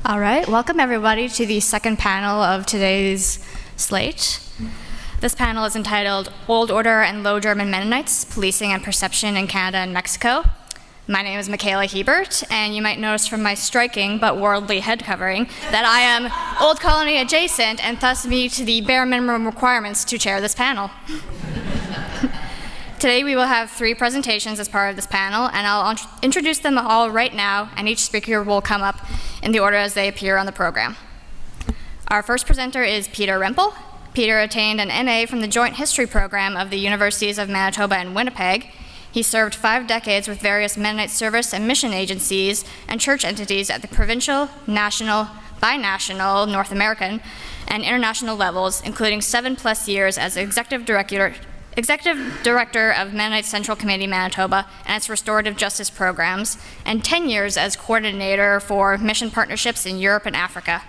All right, welcome everybody to the second panel of today's slate. This panel is entitled Old Order and Low German Mennonites, Policing and Perception in Canada and Mexico. My name is Michaela Hiebert, and you might notice from my striking but worldly head covering that I am Old Colony adjacent and thus meet the bare minimum requirements to chair this panel. Today we will have 3 presentations as part of this panel, and I'll introduce them all right now, and each speaker will come up in the order as they appear on the program. Our first presenter is Peter Rempel. Peter attained an MA from the Joint History Program of the Universities of Manitoba and Winnipeg. He served 5 decades with various Mennonite service and mission agencies and church entities at the provincial, national, binational, North American, and international levels, including 7+ years as Executive Director of Mennonite Central Committee Manitoba and its restorative justice programs, and 10 years as coordinator for mission partnerships in Europe and Africa.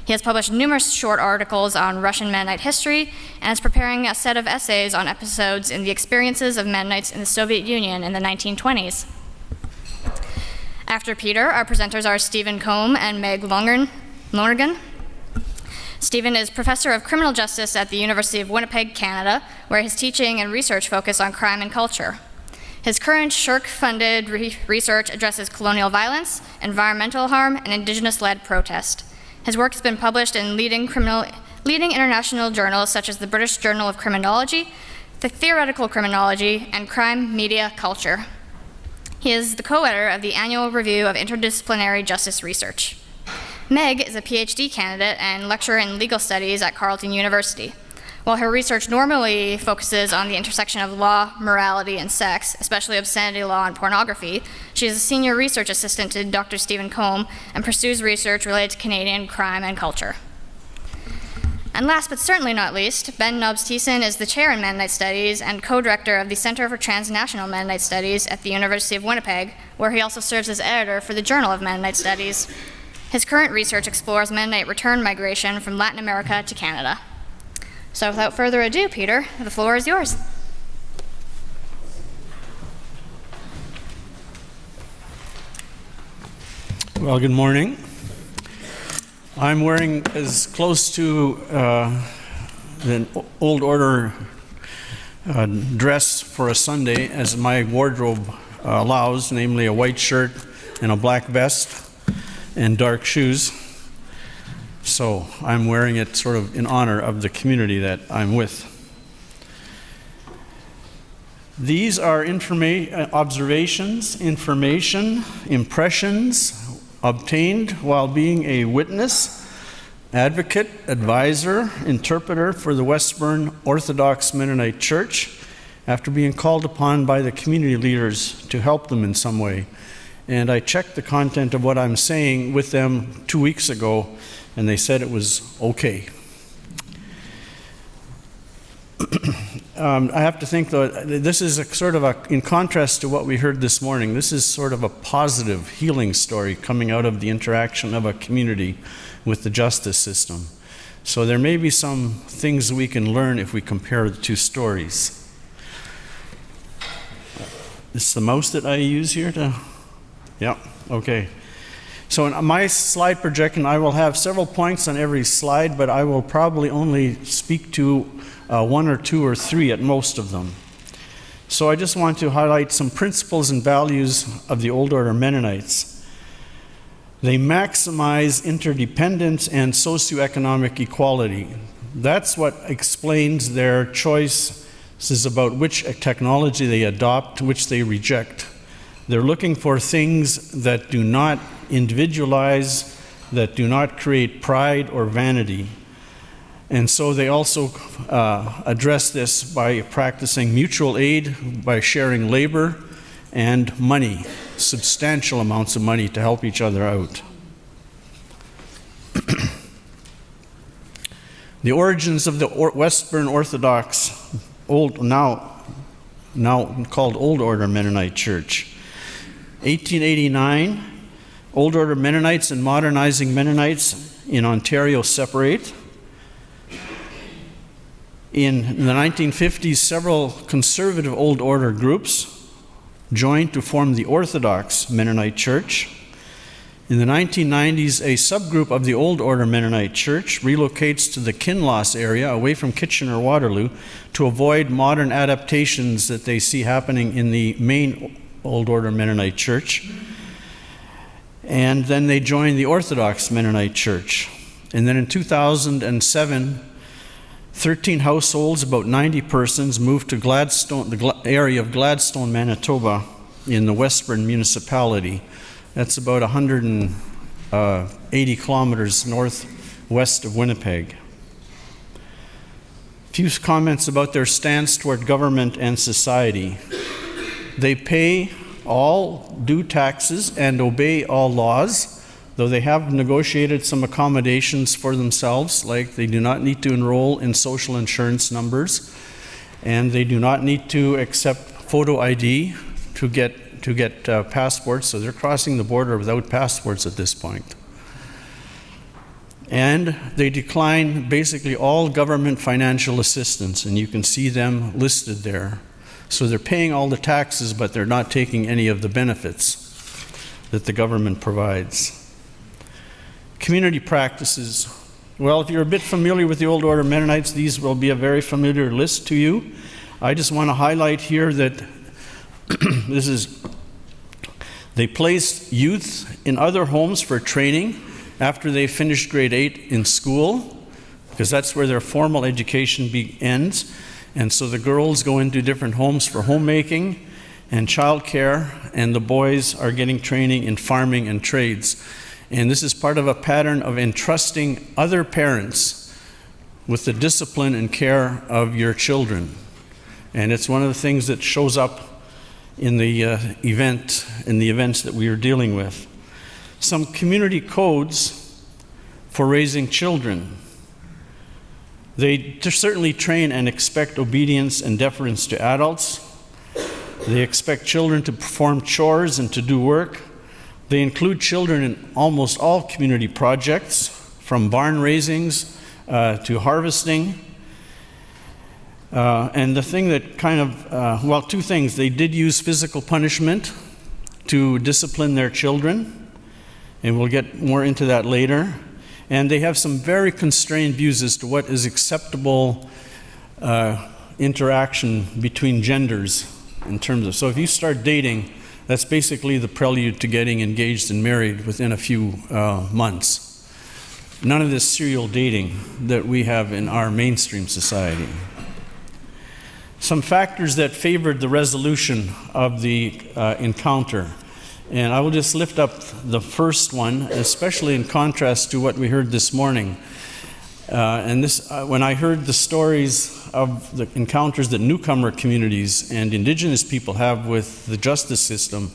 He has published numerous short articles on Russian Mennonite history and is preparing a set of essays on episodes in the experiences of Mennonites in the Soviet Union in the 1920s. After Peter, our presenters are Stephen Kohm and Meg Lonergan. Stephen is Professor of Criminal Justice at the University of Winnipeg, Canada, where his teaching and research focus on crime and culture. His current SSHRC-funded research addresses colonial violence, environmental harm, and Indigenous-led protest. His work has been published in leading international journals such as the British Journal of Criminology, the Theoretical Criminology, and Crime Media Culture. He is the co-editor of the Annual Review of Interdisciplinary Justice Research. Meg is a PhD candidate and lecturer in legal studies at Carleton University. While her research normally focuses on the intersection of law, morality, and sex, especially obscenity law and pornography, she is a senior research assistant to Dr. Stephen Kohm and pursues research related to Canadian crime and culture. And last but certainly not least, Ben Nobbs-Thiessen is the chair in Mennonite Studies and co-director of the Center for Transnational Mennonite Studies at the University of Winnipeg, where he also serves as editor for the Journal of Mennonite Studies. His current research explores Mennonite return migration from Latin America to Canada. So without further ado, Peter, the floor is yours. Well, good morning. I'm wearing as close to an old order dress for a Sunday as my wardrobe allows, namely a white shirt and a black vest and dark shoes. So I'm wearing it sort of in honor of the community that I'm with. These are observations, information, impressions obtained while being a witness, advocate, advisor, interpreter for the Westburn Orthodox Mennonite Church after being called upon by the community leaders to help them in some way. And I checked the content of what I'm saying with them 2 weeks ago, and they said it was okay. I have to think, though, this is in contrast to what we heard this morning, this is sort of a positive healing story coming out of the interaction of a community with the justice system. So there may be some things we can learn if we compare the 2 stories. It's the mouse that I use here to... Yeah, okay. So in my slide projection, I will have several points on every slide, but I will probably only speak to 1 or 2 or 3 at most of them. So I just want to highlight some principles and values of the Old Order Mennonites. They maximize interdependence and socioeconomic equality. That's what explains their choices about which technology they adopt, which they reject. They're looking for things that do not individualize, that do not create pride or vanity. And so they also address this by practicing mutual aid, by sharing labor and money, substantial amounts of money to help each other out. The origins of the Westburn Orthodox, now called Old Order Mennonite Church. 1889, Old Order Mennonites and Modernizing Mennonites in Ontario separate. In the 1950s, several conservative Old Order groups joined to form the Orthodox Mennonite Church. In In the 1990s, a subgroup of the Old Order Mennonite Church relocates to the Kinloss area, away from Kitchener-Waterloo, to avoid modern adaptations that they see happening in the main Old Order Mennonite Church. And then they join the Orthodox Mennonite Church. And then in 2007, 13 households, about 90 persons, moved to Gladstone, the area of Gladstone, Manitoba, in the Westburn municipality. That's about 180 kilometers northwest of Winnipeg. A few comments about their stance toward government and society. They pay all due taxes and obey all laws, though they have negotiated some accommodations for themselves, like they do not need to enroll in social insurance numbers, and they do not need to accept photo ID to get passports, so they're crossing the border without passports at this point. And they decline basically all government financial assistance, and you can see them listed there. So they're paying all the taxes, but they're not taking any of the benefits that the government provides. Community practices. Well, if you're a bit familiar with the Old Order Mennonites, these will be a very familiar list to you. I just want to highlight here that they place youth in other homes for training after they finish grade 8 in school, because that's where their formal education ends. And so the girls go into different homes for homemaking and childcare, and the boys are getting training in farming and trades. And this is part of a pattern of entrusting other parents with the discipline and care of your children. And it's one of the things that shows up in the events that we are dealing with. Some community codes for raising children. They certainly train and expect obedience and deference to adults. They expect children to perform chores and to do work. They include children in almost all community projects, from barn raisings to harvesting. And the thing that two things. They did use physical punishment to discipline their children, and we'll get more into that later. And they have some very constrained views as to what is acceptable interaction between genders in terms of, so if you start dating, that's basically the prelude to getting engaged and married within a few months. None of this serial dating that we have in our mainstream society. Some factors that favored the resolution of the encounter. And I will just lift up the first one, especially in contrast to what we heard this morning. When I heard the stories of the encounters that newcomer communities and Indigenous people have with the justice system,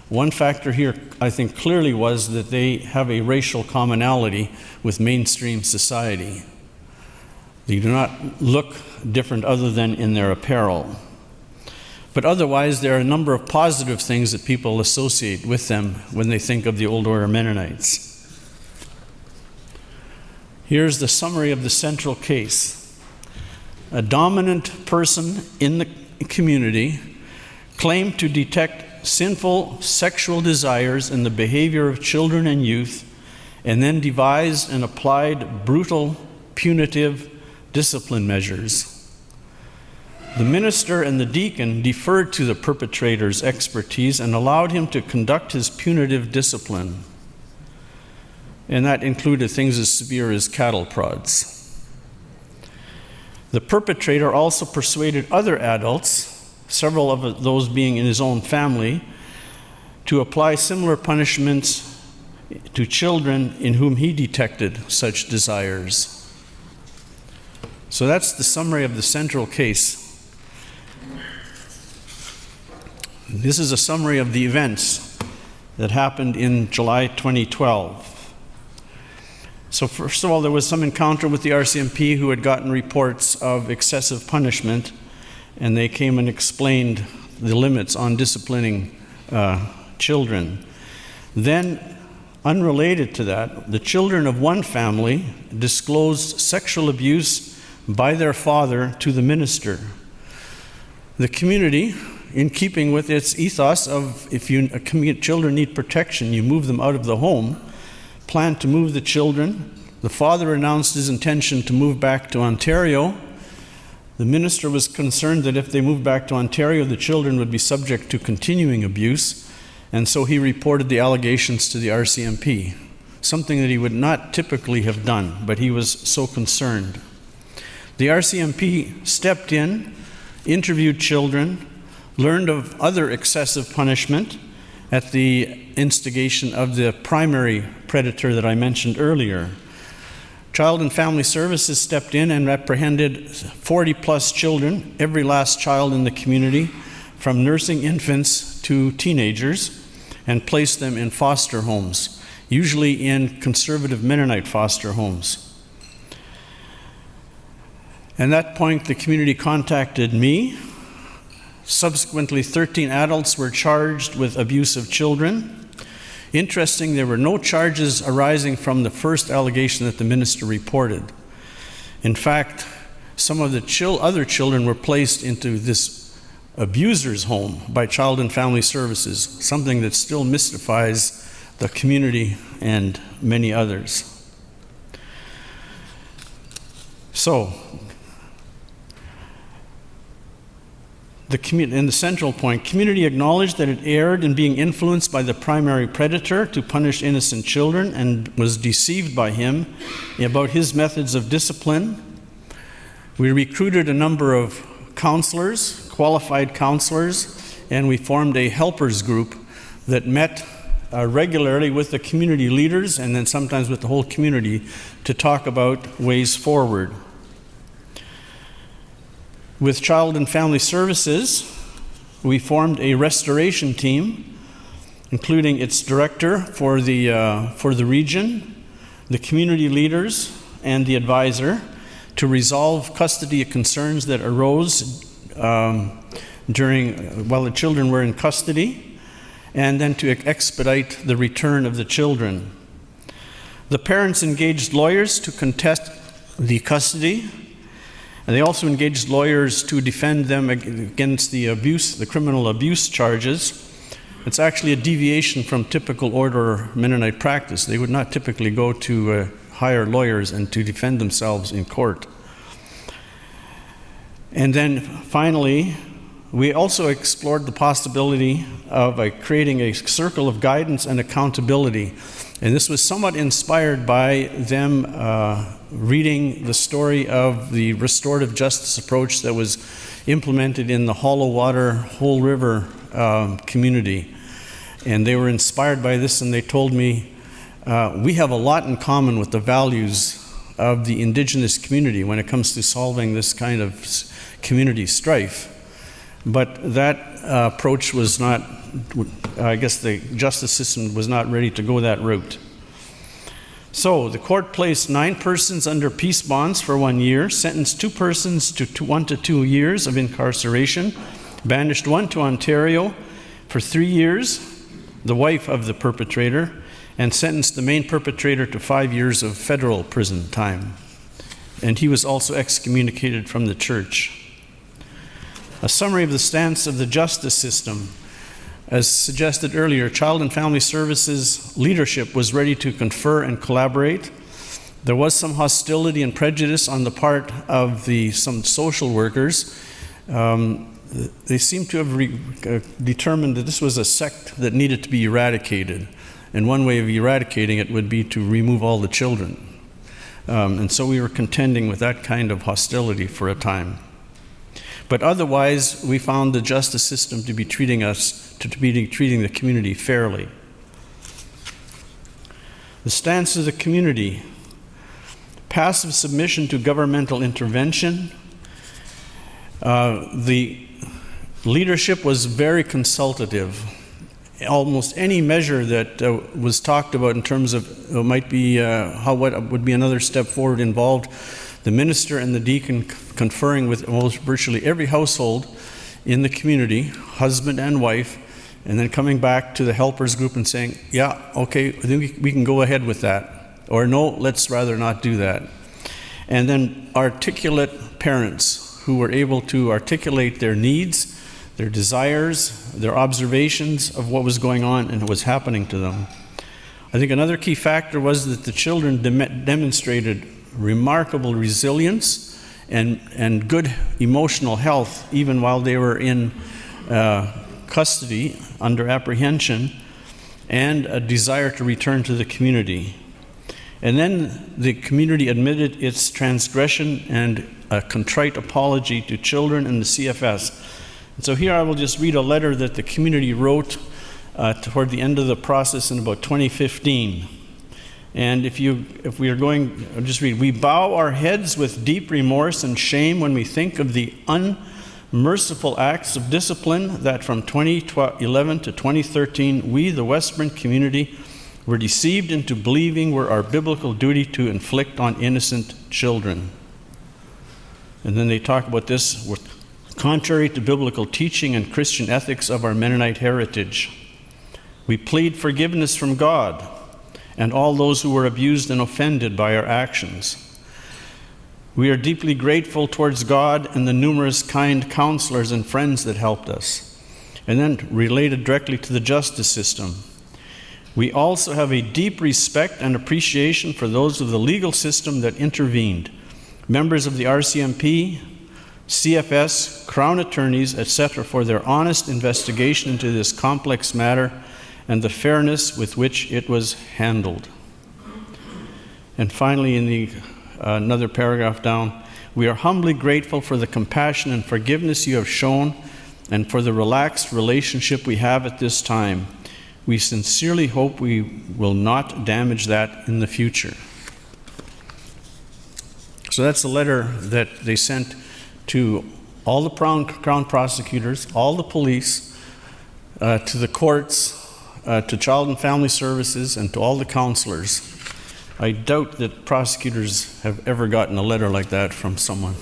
one factor here I think clearly was that they have a racial commonality with mainstream society. They do not look different other than in their apparel. But otherwise, there are a number of positive things that people associate with them when they think of the Old Order Mennonites. Here's the summary of the central case. A dominant person in the community claimed to detect sinful sexual desires in the behavior of children and youth, and then devised and applied brutal, punitive discipline measures. The minister and the deacon deferred to the perpetrator's expertise and allowed him to conduct his punitive discipline. And that included things as severe as cattle prods. The perpetrator also persuaded other adults, several of those being in his own family, to apply similar punishments to children in whom he detected such desires. So that's the summary of the central case. This is a summary of the events that happened in July 2012. So first of all, there was some encounter with the RCMP who had gotten reports of excessive punishment, and they came and explained the limits on disciplining children. Then, unrelated to that, the children of one family disclosed sexual abuse by their father to the minister. The community in keeping with its ethos of if children need protection, you move them out of the home, planned to move the children. The father announced his intention to move back to Ontario. The minister was concerned that if they moved back to Ontario, the children would be subject to continuing abuse, and so he reported the allegations to the RCMP, something that he would not typically have done, but he was so concerned. The RCMP stepped in, interviewed children, learned of other excessive punishment at the instigation of the primary predator that I mentioned earlier. Child and Family Services stepped in and apprehended 40-plus children, every last child in the community, from nursing infants to teenagers, and placed them in foster homes, usually in conservative Mennonite foster homes. At that point, the community contacted me. Subsequently, 13 adults were charged with abuse of children. Interesting, there were no charges arising from the first allegation that the minister reported. In fact, some of the other children were placed into this abuser's home by Child and Family Services, something that still mystifies the community and many others. So, in the central point, community acknowledged that it erred in being influenced by the primary predator to punish innocent children and was deceived by him about his methods of discipline. We recruited a number of counselors, qualified counselors, and we formed a helpers group that met regularly with the community leaders and then sometimes with the whole community to talk about ways forward. With Child and Family Services, we formed a restoration team, including its director for the region, the community leaders, and the advisor, to resolve custody concerns that arose while the children were in custody, and then to expedite the return of the children. The parents engaged lawyers to contest the custody. And they also engaged lawyers to defend them against the criminal abuse charges. It's actually a deviation from typical order Mennonite practice. They would not typically go to hire lawyers and to defend themselves in court. And then finally, we also explored the possibility of creating a circle of guidance and accountability. And this was somewhat inspired by them reading the story of the restorative justice approach that was implemented in the Hollow Water, Whole River community. And they were inspired by this, and they told me, we have a lot in common with the values of the indigenous community when it comes to solving this kind of community strife. But that approach was not, I guess the justice system was not ready to go that route. So the court placed 9 persons under peace bonds for 1 year, sentenced 2 persons to 1 to 2 years of incarceration, banished 1 to Ontario for 3 years, the wife of the perpetrator, and sentenced the main perpetrator to 5 years of federal prison time. And he was also excommunicated from the church. A summary of the stance of the justice system. As suggested earlier, Child and Family Services leadership was ready to confer and collaborate. There was some hostility and prejudice on the part of some social workers. They seem to have determined that this was a sect that needed to be eradicated. And one way of eradicating it would be to remove all the children. And so we were contending with that kind of hostility for a time. But otherwise, we found the justice system to be treating the community fairly. The stance of the community: passive submission to governmental intervention. The leadership was very consultative. Almost any measure that was talked about in terms of what would be another step forward involved the minister and the deacon conferring with almost virtually every household in the community, husband and wife, and then coming back to the helpers group and saying, yeah, okay, I think we can go ahead with that. Or no, let's rather not do that. And then articulate parents who were able to articulate their needs, their desires, their observations of what was going on and what was happening to them. I think another key factor was that the children demonstrated remarkable resilience and good emotional health even while they were in custody under apprehension, and a desire to return to the community. And then the community admitted its transgression and a contrite apology to children in the CFS. And so here I will just read a letter that the community wrote toward the end of the process in about 2015. And if we are going, I'll just read, "We bow our heads with deep remorse and shame when we think of the unmerciful acts of discipline that from 2011 to 2013, we, the Westburn community, were deceived into believing were our biblical duty to inflict on innocent children." And then they talk about this with contrary to biblical teaching and Christian ethics of our Mennonite heritage. We plead forgiveness from God and all those who were abused and offended by our actions. We are deeply grateful towards God and the numerous kind counselors and friends that helped us. And then related directly to the justice system. We also have a deep respect and appreciation for those of the legal system that intervened, members of the RCMP, CFS, Crown attorneys, etc., for their honest investigation into this complex matter and the fairness with which it was handled. And finally, in the another paragraph down, we are humbly grateful for the compassion and forgiveness you have shown and for the relaxed relationship we have at this time. We sincerely hope we will not damage that in the future. So that's the letter that they sent to all the Crown prosecutors, all the police, to the courts, to Child and Family Services, and to all the counselors. I doubt that prosecutors have ever gotten a letter like that from someone.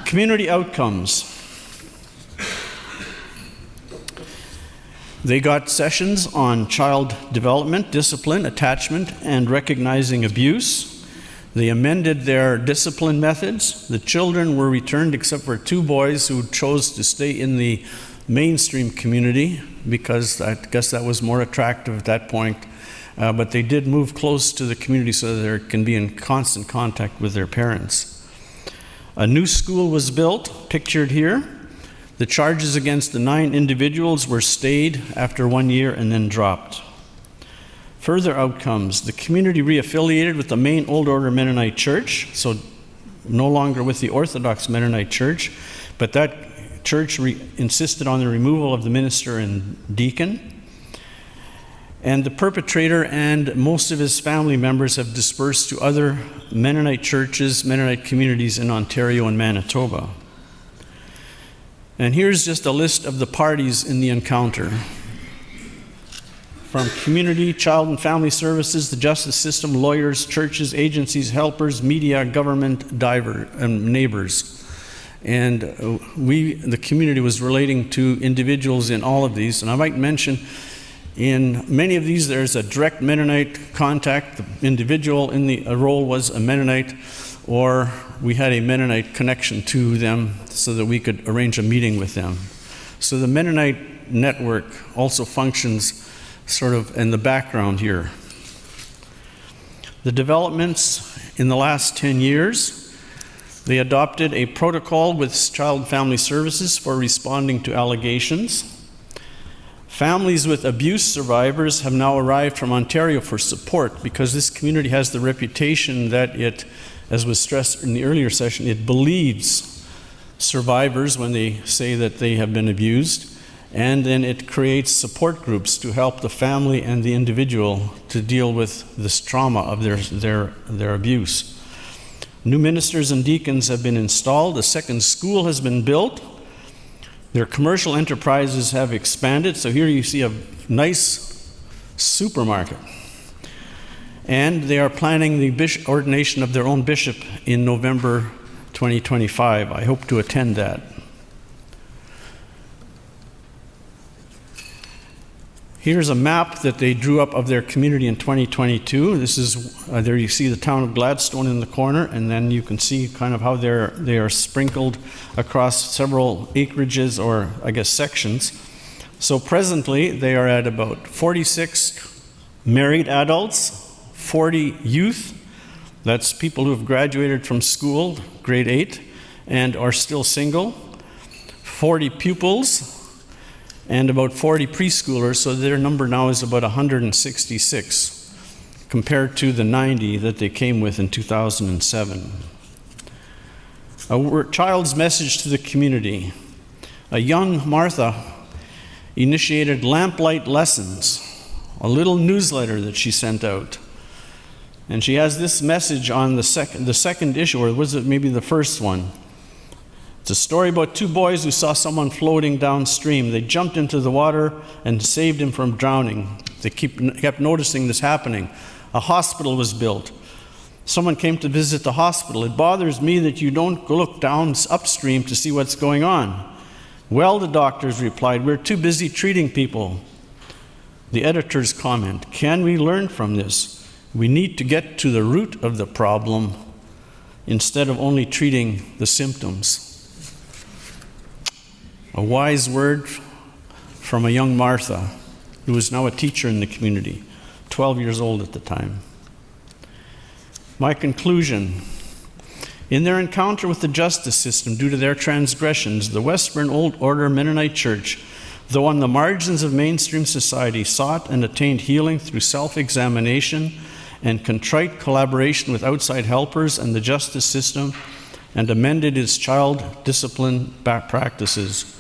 Community outcomes. They got sessions on child development, discipline, attachment, and recognizing abuse. They amended their discipline methods. The children were returned except for 2 boys who chose to stay in the mainstream community because I guess that was more attractive at that point. But they did move close to the community so that they can be in constant contact with their parents. A new school was built, pictured here. The charges against the 9 individuals were stayed after 1 year and then dropped. Further outcomes, the community reaffiliated with the main Old Order Mennonite Church, so no longer with the Orthodox Mennonite Church, but that church insisted on the removal of the minister and deacon. And the perpetrator and most of his family members have dispersed to other Mennonite churches, Mennonite communities in Ontario and Manitoba. And here's just a list of the parties in the encounter. From community, child and family services, the justice system, lawyers, churches, agencies, helpers, media, government, and neighbors. And the community was relating to individuals in all of these. And I might mention, in many of these, there's a direct Mennonite contact. The individual in the role was a Mennonite, or we had a Mennonite connection to them so that we could arrange a meeting with them. So the Mennonite network also functions sort of in the background here. The developments in the last 10 years, they adopted a protocol with Child and Family Services for responding to allegations. Families with abuse survivors have now arrived from Ontario for support because this community has the reputation that it, as was stressed in the earlier session, it believes survivors when they say that they have been abused, and then it creates support groups to help the family and the individual to deal with this trauma of their abuse. New ministers and deacons have been installed. A second school has been built. Their commercial enterprises have expanded. So here you see a nice supermarket. And they are planning the ordination of their own bishop in November 2025. I hope to attend that. Here's a map that they drew up of their community in 2022. This is, there you see the town of Gladstone in the corner, and then you can see kind of how they are sprinkled across several acreages, or I guess sections. So presently, they are at about 46 married adults, 40 youth, that's people who have graduated from school, grade 8, and are still single, 40 pupils, and about 40 preschoolers, so their number now is about 166, compared to the 90 that they came with in 2007. A child's message to the community. A young Martha initiated lamplight lessons, a little newsletter that she sent out. And she has this message on the second issue, or was it maybe the first one? It's a story about two boys who saw someone floating downstream. They jumped into the water and saved him from drowning. They kept noticing this happening. A hospital was built. Someone came to visit the hospital. It bothers me that you don't look down upstream to see what's going on. Well, the doctors replied, we're too busy treating people. The editor's comment, can we learn from this? We need to get to the root of the problem instead of only treating the symptoms. A wise word from a young Martha, who is now a teacher in the community, 12 years old at the time. My conclusion, in their encounter with the justice system due to their transgressions, the Western Old Order Mennonite Church, though on the margins of mainstream society, sought and attained healing through self-examination and contrite collaboration with outside helpers and the justice system, and amended its child discipline practices.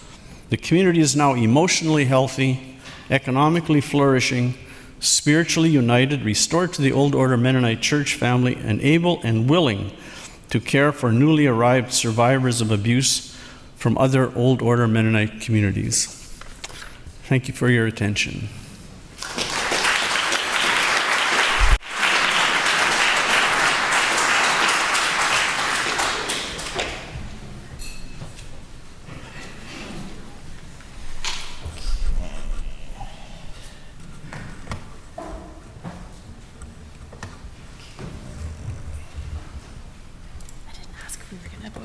The community is now emotionally healthy, economically flourishing, spiritually united, restored to the Old Order Mennonite Church family, and able and willing to care for newly arrived survivors of abuse from other Old Order Mennonite communities. Thank you for your attention.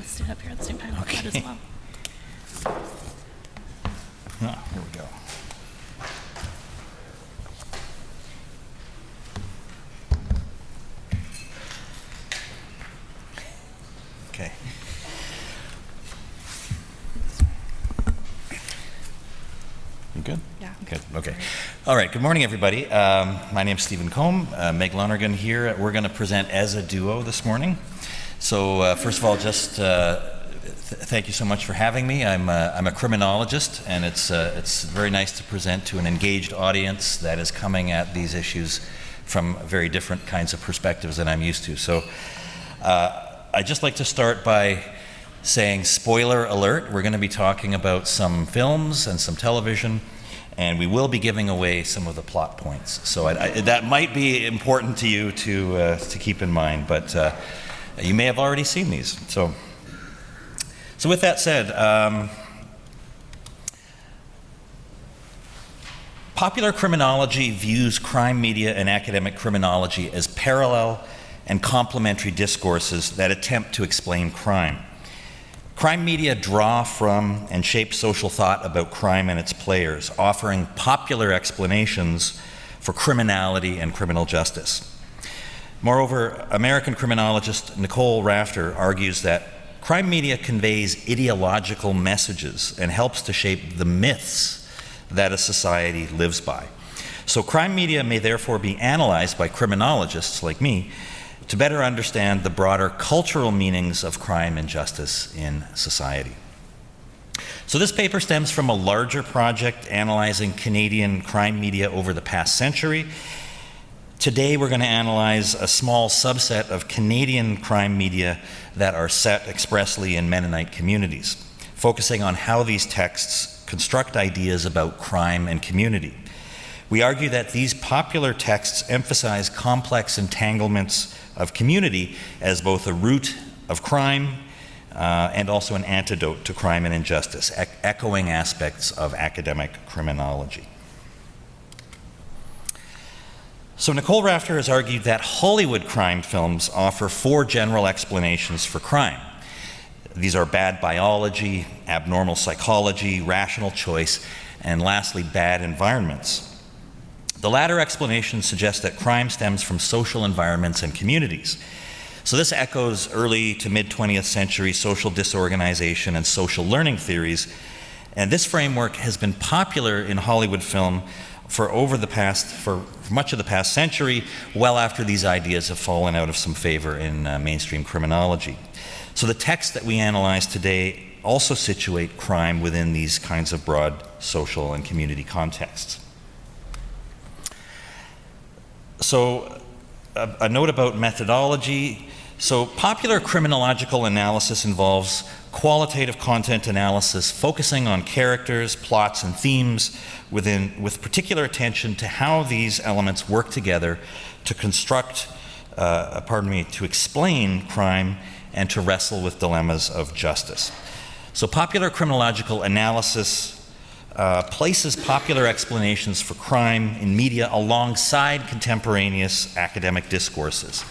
Stand up here at the same time. Okay. That as well. Here we go. Okay. You good? Yeah. Good. Okay. All right. Good morning, everybody. My name's Stephen Kohm. Meg Lonergan here. We're going to present as a duo this morning. So first of all, just thank you so much for having me. I'm a criminologist, and it's very nice to present to an engaged audience that is coming at these issues from very different kinds of perspectives than I'm used to. So I'd just like to start by saying, spoiler alert, we're going to be talking about some films and some television, and we will be giving away some of the plot points. So that might be important to you to keep in mind, but you may have already seen these. So with that said, popular criminology views crime media and academic criminology as parallel and complementary discourses that attempt to explain crime. Crime media draw from and shape social thought about crime and its players, offering popular explanations for criminality and criminal justice. Moreover, American criminologist Nicole Rafter argues that crime media conveys ideological messages and helps to shape the myths that a society lives by. So crime media may therefore be analyzed by criminologists like me to better understand the broader cultural meanings of crime and justice in society. So this paper stems from a larger project analyzing Canadian crime media over the past century. Today we're going to analyze a small subset of Canadian crime media that are set expressly in Mennonite communities, focusing on how these texts construct ideas about crime and community. We argue that these popular texts emphasize complex entanglements of community as both a root of crime and also an antidote to crime and injustice, echoing aspects of academic criminology. So Nicole Rafter has argued that Hollywood crime films offer 4 general explanations for crime. These are bad biology, abnormal psychology, rational choice, and lastly, bad environments. The latter explanation suggests that crime stems from social environments and communities. So this echoes early to mid-20th century social disorganization and social learning theories, and this framework has been popular in Hollywood film for much of the past century, well after these ideas have fallen out of some favor in mainstream criminology. So the texts that we analyze today also situate crime within these kinds of broad social and community contexts. So a note about methodology. So popular criminological analysis involves qualitative content analysis focusing on characters, plots, and themes with particular attention to how these elements work together to to explain crime and to wrestle with dilemmas of justice. So popular criminological analysis places popular explanations for crime in media alongside contemporaneous academic discourses.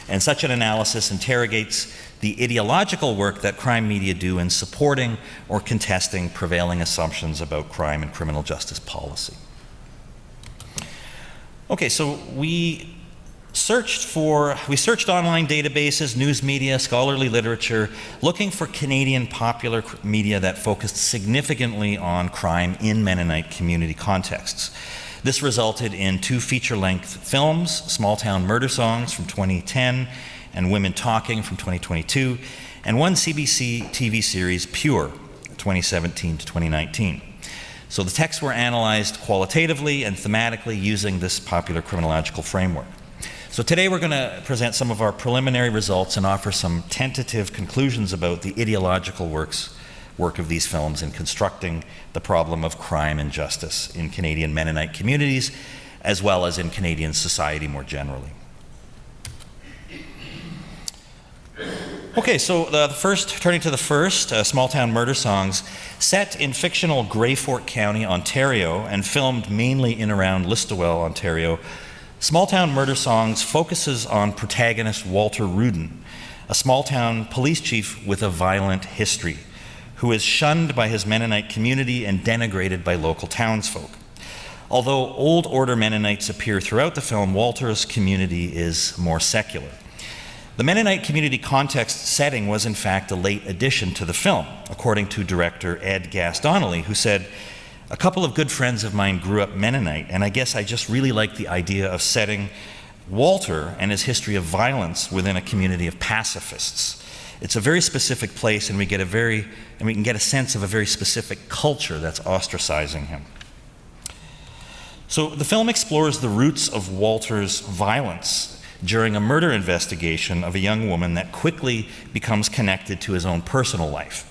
And such an analysis interrogates the ideological work that crime media do in supporting or contesting prevailing assumptions about crime and criminal justice policy. Okay, so we searched online databases, news media, scholarly literature, looking for Canadian popular media that focused significantly on crime in Mennonite community contexts. This resulted in 2 feature-length films, Small Town Murder Songs from 2010 and Women Talking from 2022, and 1 CBC TV series, Pure, 2017 to 2019. So the texts were analyzed qualitatively and thematically using this popular criminological framework. So today we're going to present some of our preliminary results and offer some tentative conclusions about the ideological work of these films in constructing the problem of crime and justice in Canadian Mennonite communities, as well as in Canadian society more generally. Okay, so turning to the first, Small Town Murder Songs, set in fictional Grey Fort County, Ontario, and filmed mainly in around Listowel, Ontario, Small Town Murder Songs focuses on protagonist Walter Rudin, a small town police chief with a violent history, who is shunned by his Mennonite community and denigrated by local townsfolk. Although Old Order Mennonites appear throughout the film, Walter's community is more secular. The Mennonite community context setting was in fact a late addition to the film, according to director Ed Gass-Donnelly, who said, "A couple of good friends of mine grew up Mennonite, and I guess I just really like the idea of setting Walter and his history of violence within a community of pacifists. It's a very specific place, and we can get a sense of a very specific culture that's ostracizing him." So the film explores the roots of Walter's violence during a murder investigation of a young woman that quickly becomes connected to his own personal life.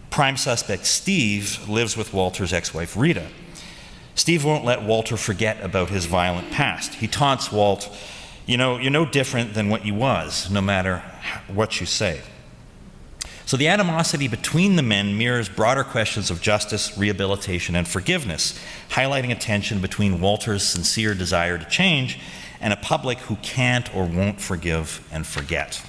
Prime suspect Steve lives with Walter's ex-wife Rita. Steve won't let Walter forget about his violent past. He taunts Walt, "You know, you're no different than what you was, no matter what you say." So the animosity between the men mirrors broader questions of justice, rehabilitation, and forgiveness, highlighting a tension between Walter's sincere desire to change and a public who can't or won't forgive and forget.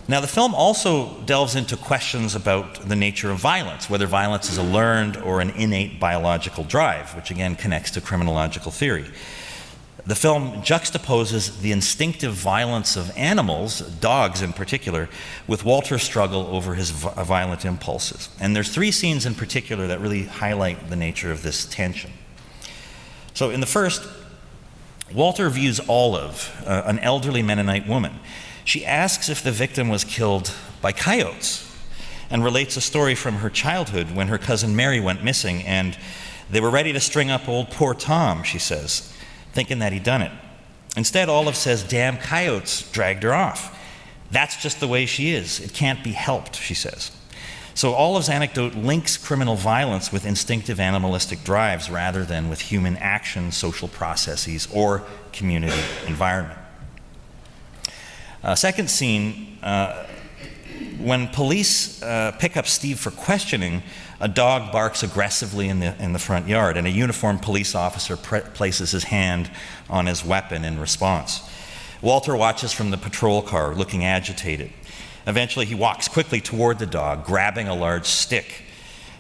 Now, the film also delves into questions about the nature of violence, whether violence is a learned or an innate biological drive, which again connects to criminological theory. The film juxtaposes the instinctive violence of animals, dogs in particular, with Walter's struggle over his violent impulses. And there's 3 scenes in particular that really highlight the nature of this tension. So in the first, Walter views Olive, an elderly Mennonite woman. She asks if the victim was killed by coyotes and relates a story from her childhood when her cousin Mary went missing and they were ready to string up old poor Tom, she says, thinking that he'd done it. Instead, Olive says, "Damn coyotes dragged her off. That's just the way she is. It can't be helped," she says. So Olive's anecdote links criminal violence with instinctive animalistic drives rather than with human action, social processes, or community environment. Second scene when police pick up Steve for questioning, a dog barks aggressively in the front yard, and a uniformed police officer places his hand on his weapon in response. Walter watches from the patrol car, looking agitated. Eventually, he walks quickly toward the dog, grabbing a large stick.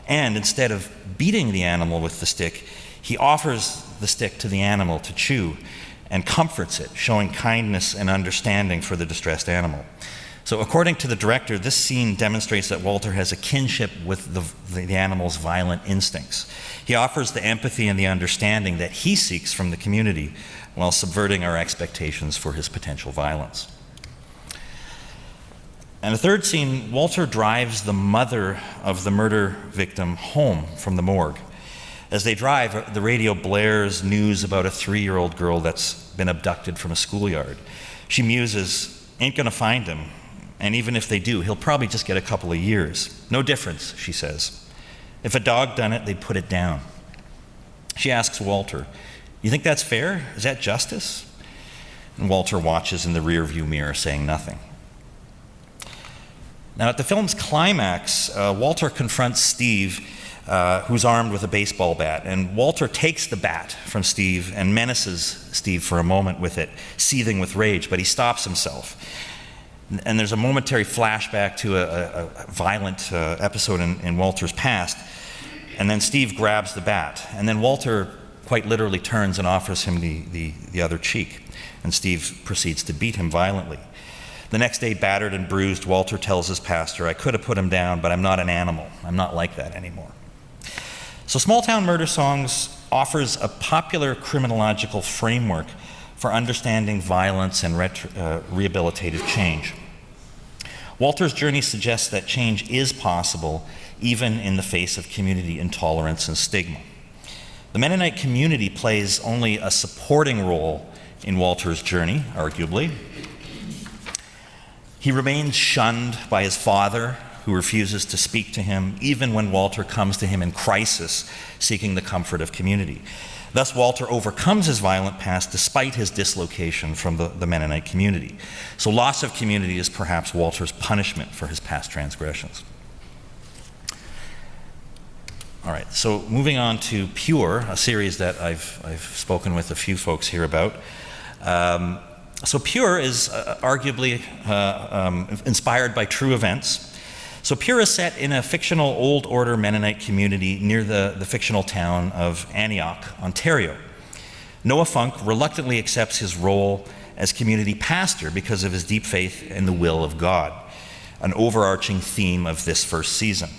And instead of beating the animal with the stick, he offers the stick to the animal to chew and comforts it, showing kindness and understanding for the distressed animal. So according to the director, this scene demonstrates that Walter has a kinship with the animal's violent instincts. He offers the empathy and the understanding that he seeks from the community while subverting our expectations for his potential violence. And the third scene, Walter drives the mother of the murder victim home from the morgue. As they drive, the radio blares news about a 3-year-old girl that's been abducted from a schoolyard. She muses, ain't gonna find him, and even if they do, he'll probably just get a couple of years. No difference, she says. If a dog done it, they'd put it down. She asks Walter, you think that's fair? Is that justice? And Walter watches in the rearview mirror, saying nothing. Now, at the film's climax, Walter confronts Steve, who's armed with a baseball bat, and Walter takes the bat from Steve and menaces Steve for a moment with it, seething with rage, but he stops himself. And there's a momentary flashback to a violent episode in Walter's past, and then Steve grabs the bat, and then Walter quite literally turns and offers him the other cheek, and Steve proceeds to beat him violently. The next day, battered and bruised, Walter tells his pastor, I could have put him down, but I'm not an animal. I'm not like that anymore. So Small Town Murder Songs offers a popular criminological framework for understanding violence and rehabilitative change. Walter's journey suggests that change is possible even in the face of community intolerance and stigma. The Mennonite community plays only a supporting role in Walter's journey, arguably. He remains shunned by his father, who refuses to speak to him, even when Walter comes to him in crisis, seeking the comfort of community. Thus, Walter overcomes his violent past despite his dislocation from the Mennonite community. So loss of community is perhaps Walter's punishment for his past transgressions. All right, so moving on to Pure, a series that I've spoken with a few folks here about. So Pure is arguably inspired by true events. So Pure is set in a fictional Old Order Mennonite community near the fictional town of Antioch, Ontario. Noah Funk reluctantly accepts his role as community pastor because of his deep faith in the will of God, an overarching theme of this first season.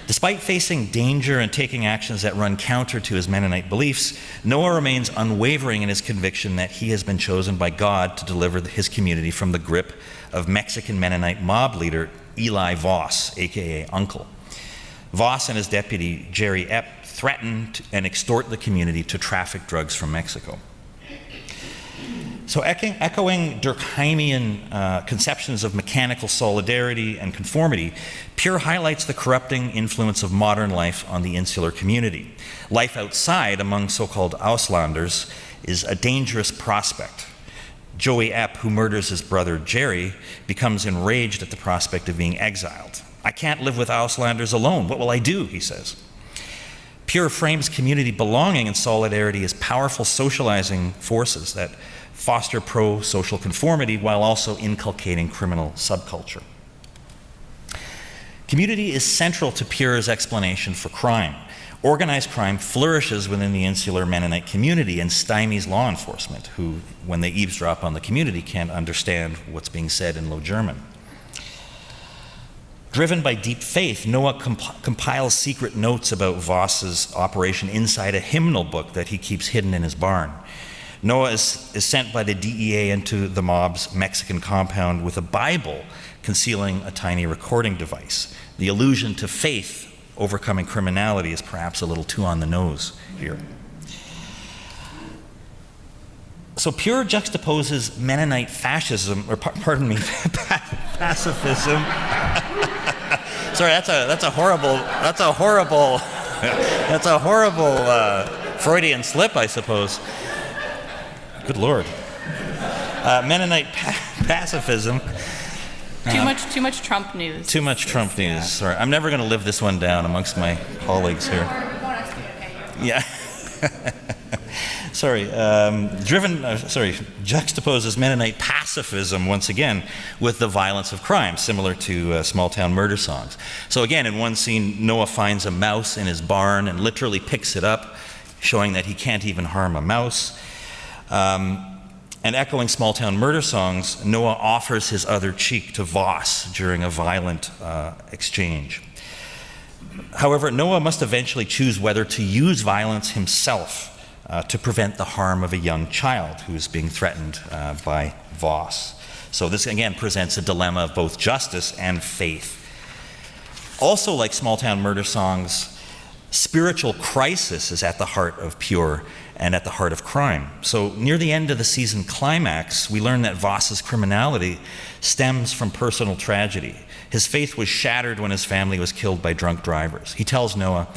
Despite facing danger and taking actions that run counter to his Mennonite beliefs, Noah remains unwavering in his conviction that he has been chosen by God to deliver his community from the grip of Mexican Mennonite mob leader Eli Voss, aka Uncle. Voss and his deputy Jerry Epp threaten and extort the community to traffic drugs from Mexico. So echoing Durkheimian conceptions of mechanical solidarity and conformity, Pure highlights the corrupting influence of modern life on the insular community. Life outside among so-called Auslanders is a dangerous prospect. Joey Epp, who murders his brother Jerry, becomes enraged at the prospect of being exiled. I can't live with Auslanders alone. What will I do? He says. Pure frames community belonging and solidarity as powerful socializing forces that foster pro-social conformity while also inculcating criminal subculture. Community is central to Pure's explanation for crime. Organized crime flourishes within the insular Mennonite community and stymies law enforcement, who, when they eavesdrop on the community, can't understand what's being said in Low German. Driven by deep faith, Noah compiles secret notes about Voss's operation inside a hymnal book that he keeps hidden in his barn. Noah is sent by the DEA into the mob's Mexican compound with a Bible concealing a tiny recording device. The allusion to faith overcoming criminality is perhaps a little too on the nose here. So Pure juxtaposes Mennonite fascism, or pardon me, pacifism. Sorry, that's a horrible Freudian slip, I suppose. Good Lord. Mennonite pacifism Too much Trump news. Too much Trump news. Sorry, I'm never going to live this one down amongst my colleagues here. Yeah. Juxtaposes Mennonite pacifism once again with the violence of crime, similar to small-town murder songs. So again, in one scene, Noah finds a mouse in his barn and literally picks it up, showing that he can't even harm a mouse. And echoing small-town murder songs, Noah offers his other cheek to Voss during a violent exchange. However, Noah must eventually choose whether to use violence himself to prevent the harm of a young child who is being threatened by Voss. So this again presents a dilemma of both justice and faith. Also, like small-town murder songs, spiritual crisis is at the heart of Pure and at the heart of crime. So near the end of the season climax, we learn that Voss's criminality stems from personal tragedy. His faith was shattered when his family was killed by drunk drivers. He tells Noah,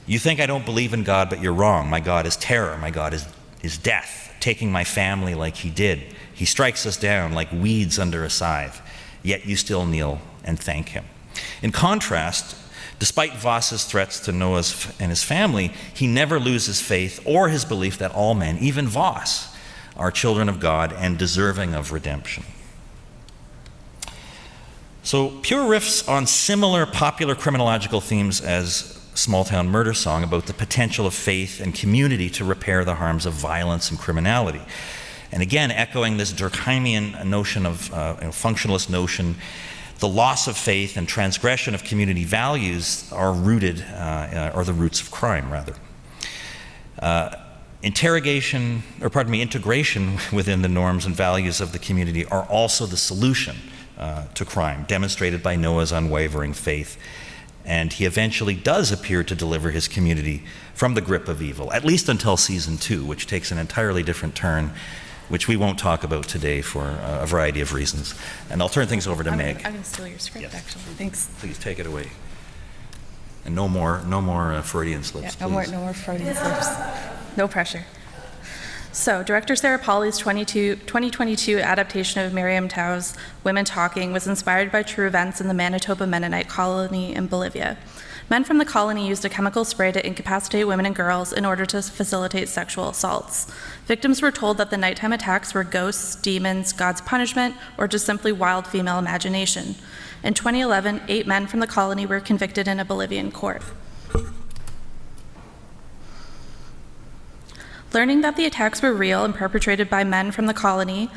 "You think I don't believe in God, but you're wrong. My God is terror. My God is death, taking my family like he did. He strikes us down like weeds under a scythe, yet you still kneel and thank him." In contrast, despite Voss's threats to Noah and his family, he never loses faith or his belief that all men, even Voss, are children of God and deserving of redemption. So Pure riffs on similar popular criminological themes as Small-Town Murder Song about the potential of faith and community to repair the harms of violence and criminality. And again, echoing this Durkheimian notion of functionalist notion, the loss of faith and transgression of community values are the roots of crime, rather. Integration within the norms and values of the community are also the solution to crime, demonstrated by Noah's unwavering faith. And he eventually does appear to deliver his community from the grip of evil, at least until season 2, which takes an entirely different turn, which we won't talk about today for a variety of reasons. And I'll turn things over to Meg. I'm going to steal your script, Yes. actually. Thanks. Please take it away. And no more Freudian slips, Yeah, please. no more Freudian slips. No pressure. So, director Sarah Pauly's 2022 adaptation of Miriam Tao's Women Talking was inspired by true events in the Manitoba Mennonite colony in Bolivia. Men from the colony used a chemical spray to incapacitate women and girls in order to facilitate sexual assaults. Victims were told that the nighttime attacks were ghosts, demons, God's punishment, or just simply wild female imagination. In 2011, 8 men from the colony were convicted in a Bolivian court. Learning that the attacks were real and perpetrated by men from the colony,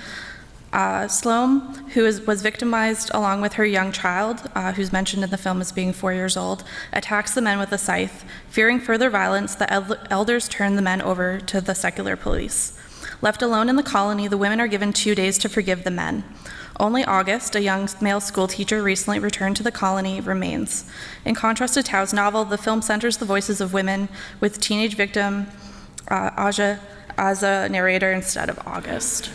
Sloan, who was victimized along with her young child, who's mentioned in the film as being 4 years old, attacks the men with a scythe. Fearing further violence, the elders turn the men over to the secular police. Left alone in the colony, the women are given 2 days to forgive the men. Only August, a young male schoolteacher recently returned to the colony, remains. In contrast to Tao's novel, the film centers the voices of women, with teenage victim Aja as a narrator instead of August.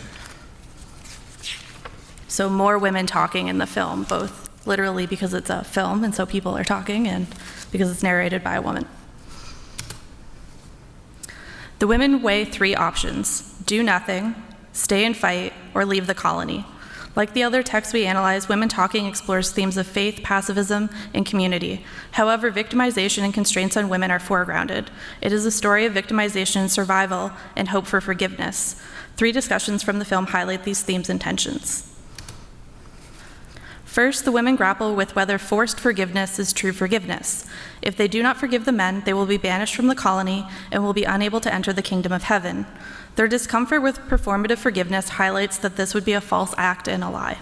So more women talking in the film, both literally because it's a film and so people are talking, and because it's narrated by a woman. The women weigh 3 options: do nothing, stay and fight, or leave the colony. Like the other texts we analyze, Women Talking explores themes of faith, pacifism, and community. However, victimization and constraints on women are foregrounded. It is a story of victimization and survival and hope for forgiveness. 3 discussions from the film highlight these themes and tensions. First, the women grapple with whether forced forgiveness is true forgiveness. If they do not forgive the men, they will be banished from the colony and will be unable to enter the kingdom of heaven. Their discomfort with performative forgiveness highlights that this would be a false act and a lie.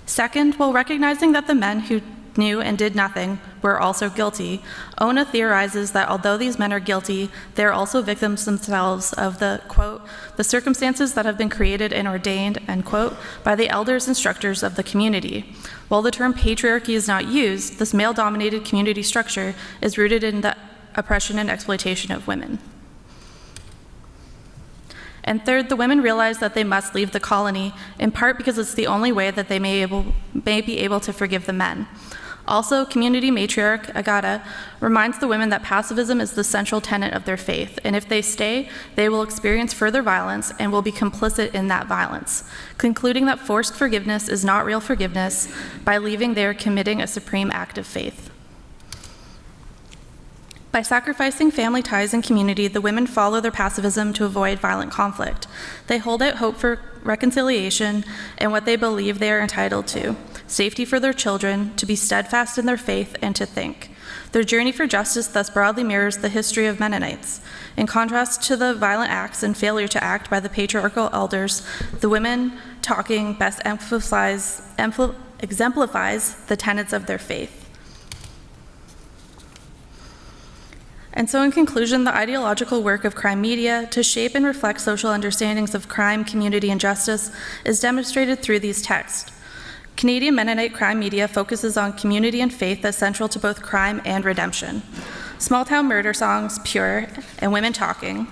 Second, while recognizing that the men who knew and did nothing were also guilty, Ona theorizes that although these men are guilty, they are also victims themselves of the, quote, the circumstances that have been created and ordained, end quote, by the elders and structures of the community. While the term patriarchy is not used, this male-dominated community structure is rooted in the oppression and exploitation of women. And third, the women realize that they must leave the colony, in part because it's the only way that they may be able to forgive the men. Also, community matriarch Agata reminds the women that pacifism is the central tenet of their faith, and if they stay, they will experience further violence and will be complicit in that violence, concluding that forced forgiveness is not real forgiveness. By leaving, they are committing a supreme act of faith. By sacrificing family ties and community, the women follow their pacifism to avoid violent conflict. They hold out hope for reconciliation and what they believe they are entitled to, safety for their children, to be steadfast in their faith, and to think. Their journey for justice thus broadly mirrors the history of Mennonites. In contrast to the violent acts and failure to act by the patriarchal elders, the women talking best exemplifies the tenets of their faith. And so in conclusion, the ideological work of crime media to shape and reflect social understandings of crime, community, and justice is demonstrated through these texts. Canadian Mennonite crime media focuses on community and faith as central to both crime and redemption. Small-town murder songs, Pure, and Women Talking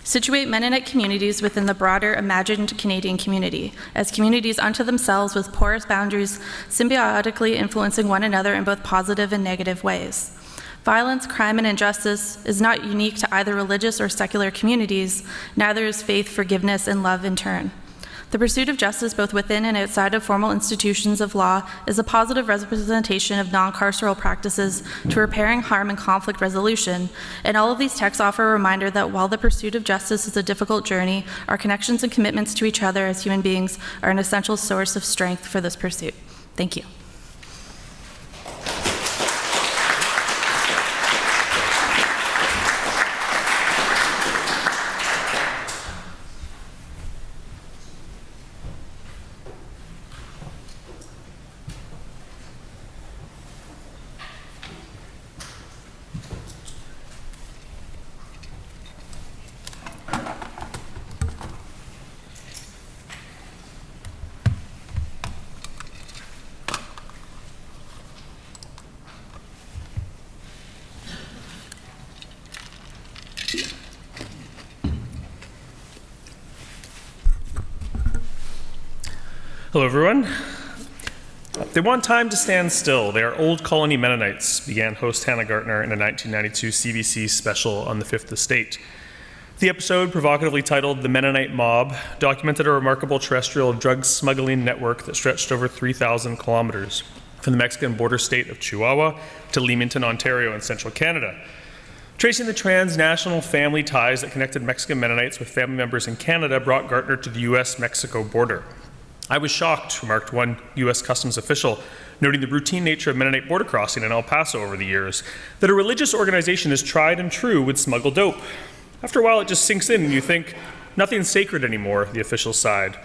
situate Mennonite communities within the broader imagined Canadian community, as communities unto themselves with porous boundaries symbiotically influencing one another in both positive and negative ways. Violence, crime, and injustice is not unique to either religious or secular communities, neither is faith, forgiveness, and love in turn. The pursuit of justice both within and outside of formal institutions of law is a positive representation of non-carceral practices to repairing harm and conflict resolution, and all of these texts offer a reminder that while the pursuit of justice is a difficult journey, our connections and commitments to each other as human beings are an essential source of strength for this pursuit. Thank you. Hello, everyone. They want time to stand still. They are old colony Mennonites, began host Hannah Gartner in a 1992 CBC special on the Fifth Estate. The episode, provocatively titled The Mennonite Mob, documented a remarkable terrestrial drug smuggling network that stretched over 3,000 kilometers from the Mexican border state of Chihuahua to Leamington, Ontario in central Canada. Tracing the transnational family ties that connected Mexican Mennonites with family members in Canada brought Gartner to the US-Mexico border. I was shocked, remarked one U.S. Customs official, noting the routine nature of Mennonite border crossing in El Paso over the years, that a religious organization is tried and true would smuggle dope. After a while, it just sinks in and you think, nothing's sacred anymore, the official sighed.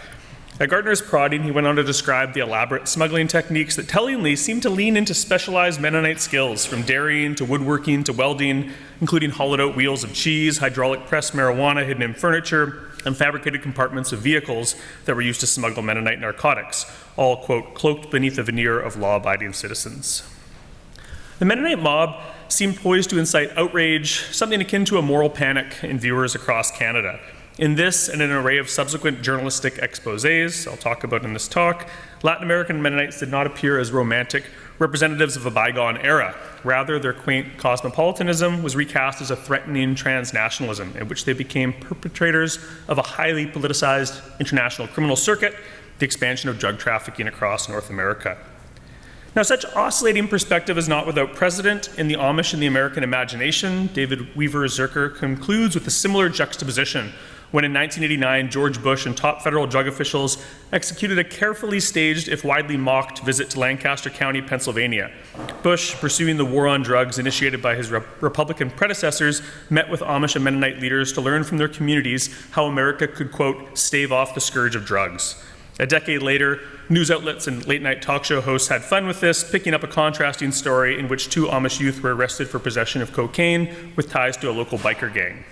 At Gartner's prodding, he went on to describe the elaborate smuggling techniques that tellingly seem to lean into specialized Mennonite skills, from dairying to woodworking to welding, including hollowed-out wheels of cheese, hydraulic pressed marijuana hidden in furniture, and fabricated compartments of vehicles that were used to smuggle Mennonite narcotics, all, quote, cloaked beneath a veneer of law-abiding citizens. The Mennonite mob seemed poised to incite outrage, something akin to a moral panic in viewers across Canada. In this and an array of subsequent journalistic exposés I'll talk about in this talk, Latin American Mennonites did not appear as romantic representatives of a bygone era. Rather, their quaint cosmopolitanism was recast as a threatening transnationalism in which they became perpetrators of a highly politicized international criminal circuit, the expansion of drug trafficking across North America. Now, such oscillating perspective is not without precedent. In The Amish and the American Imagination, David Weaver Zerker concludes with a similar juxtaposition when in 1989, George Bush and top federal drug officials executed a carefully staged, if widely mocked, visit to Lancaster County, Pennsylvania. Bush, pursuing the war on drugs initiated by his Republican predecessors, met with Amish and Mennonite leaders to learn from their communities how America could, quote, stave off the scourge of drugs. A decade later, news outlets and late-night talk show hosts had fun with this, picking up a contrasting story in which two Amish youth were arrested for possession of cocaine with ties to a local biker gang.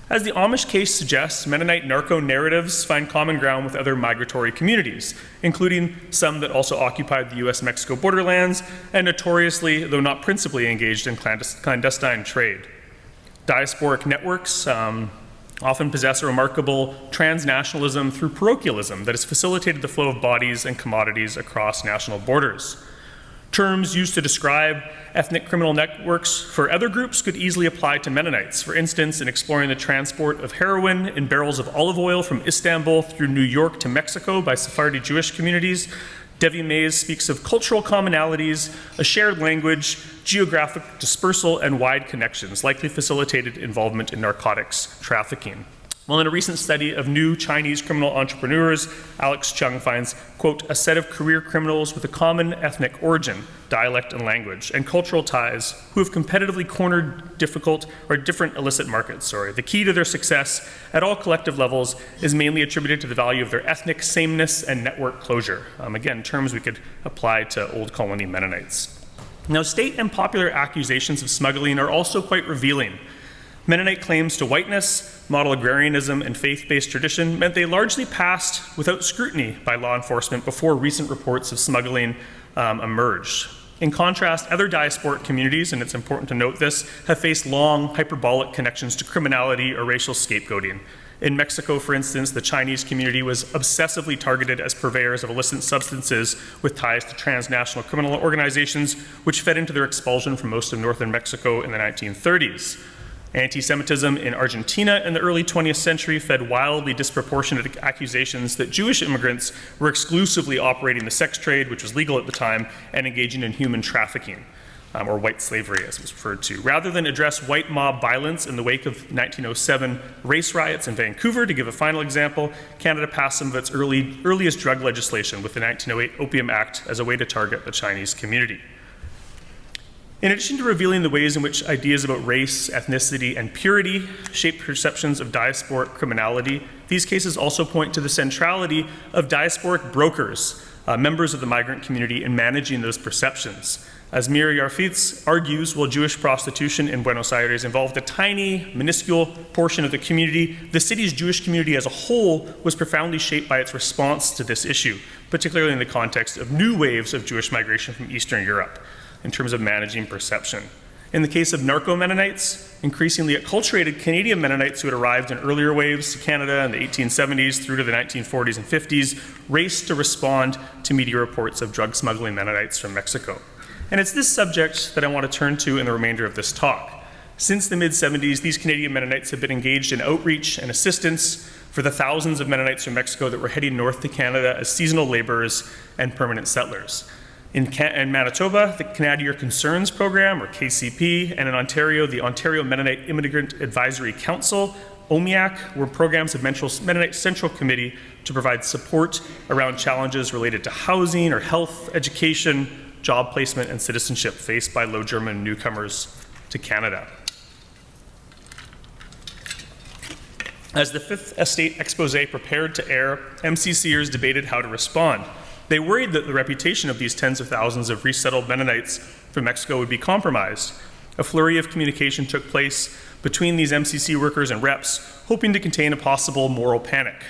As the Amish case suggests, Mennonite narco-narratives find common ground with other migratory communities, including some that also occupied the US-Mexico borderlands and notoriously, though not principally, engaged in clandestine trade. Diasporic networks often possess a remarkable transnationalism through parochialism that has facilitated the flow of bodies and commodities across national borders. Terms used to describe ethnic criminal networks for other groups could easily apply to Mennonites. For instance, in exploring the transport of heroin in barrels of olive oil from Istanbul through New York to Mexico by Sephardi Jewish communities, Devi Mays speaks of cultural commonalities, a shared language, geographic dispersal, and wide connections, likely facilitated involvement in narcotics trafficking. Well, in a recent study of new Chinese criminal entrepreneurs, Alex Chung finds, quote, a set of career criminals with a common ethnic origin, dialect and language, and cultural ties who have competitively cornered different illicit markets. The key to their success at all collective levels is mainly attributed to the value of their ethnic sameness and network closure. Again, terms we could apply to Old Colony Mennonites. Now, state and popular accusations of smuggling are also quite revealing. Mennonite claims to whiteness, model agrarianism, and faith-based tradition meant they largely passed without scrutiny by law enforcement before recent reports of smuggling emerged. In contrast, other diasporic communities, and it's important to note this, have faced long, hyperbolic connections to criminality or racial scapegoating. In Mexico, for instance, the Chinese community was obsessively targeted as purveyors of illicit substances with ties to transnational criminal organizations, which fed into their expulsion from most of northern Mexico in the 1930s. Anti-Semitism in Argentina in the early 20th century fed wildly disproportionate accusations that Jewish immigrants were exclusively operating the sex trade, which was legal at the time, and engaging in human trafficking, or white slavery as it was referred to. Rather than address white mob violence in the wake of 1907 race riots in Vancouver, to give a final example, Canada passed some of its earliest drug legislation with the 1908 Opium Act as a way to target the Chinese community. In addition to revealing the ways in which ideas about race, ethnicity, and purity shape perceptions of diasporic criminality, these cases also point to the centrality of diasporic brokers, members of the migrant community, in managing those perceptions. As Mir Yarfitz argues, while Jewish prostitution in Buenos Aires involved a tiny, minuscule portion of the community, the city's Jewish community as a whole was profoundly shaped by its response to this issue, particularly in the context of new waves of Jewish migration from Eastern Europe, in terms of managing perception. In the case of Narco-Mennonites, increasingly acculturated Canadian Mennonites who had arrived in earlier waves to Canada in the 1870s through to the 1940s and 50s raced to respond to media reports of drug smuggling Mennonites from Mexico. And it's this subject that I want to turn to in the remainder of this talk. Since the mid-70s, these Canadian Mennonites have been engaged in outreach and assistance for the thousands of Mennonites from Mexico that were heading north to Canada as seasonal laborers and permanent settlers. In Manitoba, the Canadian Concerns Program, or KCP, and in Ontario, the Ontario Mennonite Immigrant Advisory Council, OMIAC, were programs of Mennonite Central Committee to provide support around challenges related to housing or health, education, job placement, and citizenship faced by Low German newcomers to Canada. As the Fifth Estate expose prepared to air, MCCers debated how to respond. They worried that the reputation of these tens of thousands of resettled Mennonites from Mexico would be compromised. A flurry of communication took place between these MCC workers and reps, hoping to contain a possible moral panic.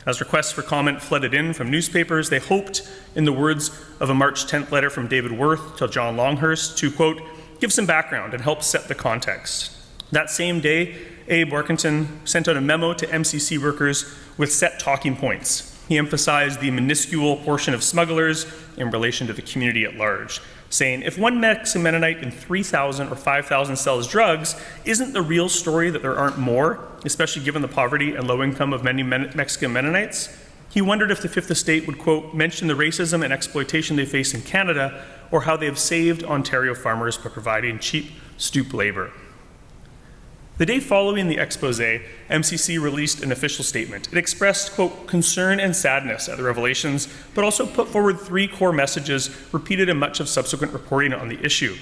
As requests for comment flooded in from newspapers, they hoped, in the words of a March 10th letter from David Worth to John Longhurst, to, quote, give some background and help set the context. That same day, Abe Workington sent out a memo to MCC workers with set talking points. He emphasized the minuscule portion of smugglers in relation to the community at large, saying, if one Mexican Mennonite in 3,000 or 5,000 sells drugs, isn't the real story that there aren't more, especially given the poverty and low income of many Mexican Mennonites? He wondered if the Fifth Estate would, quote, mention the racism and exploitation they face in Canada, or how they have saved Ontario farmers by providing cheap stoop labor. The day following the expose, MCC released an official statement. It expressed, quote, concern and sadness at the revelations, but also put forward three core messages repeated in much of subsequent reporting on the issue.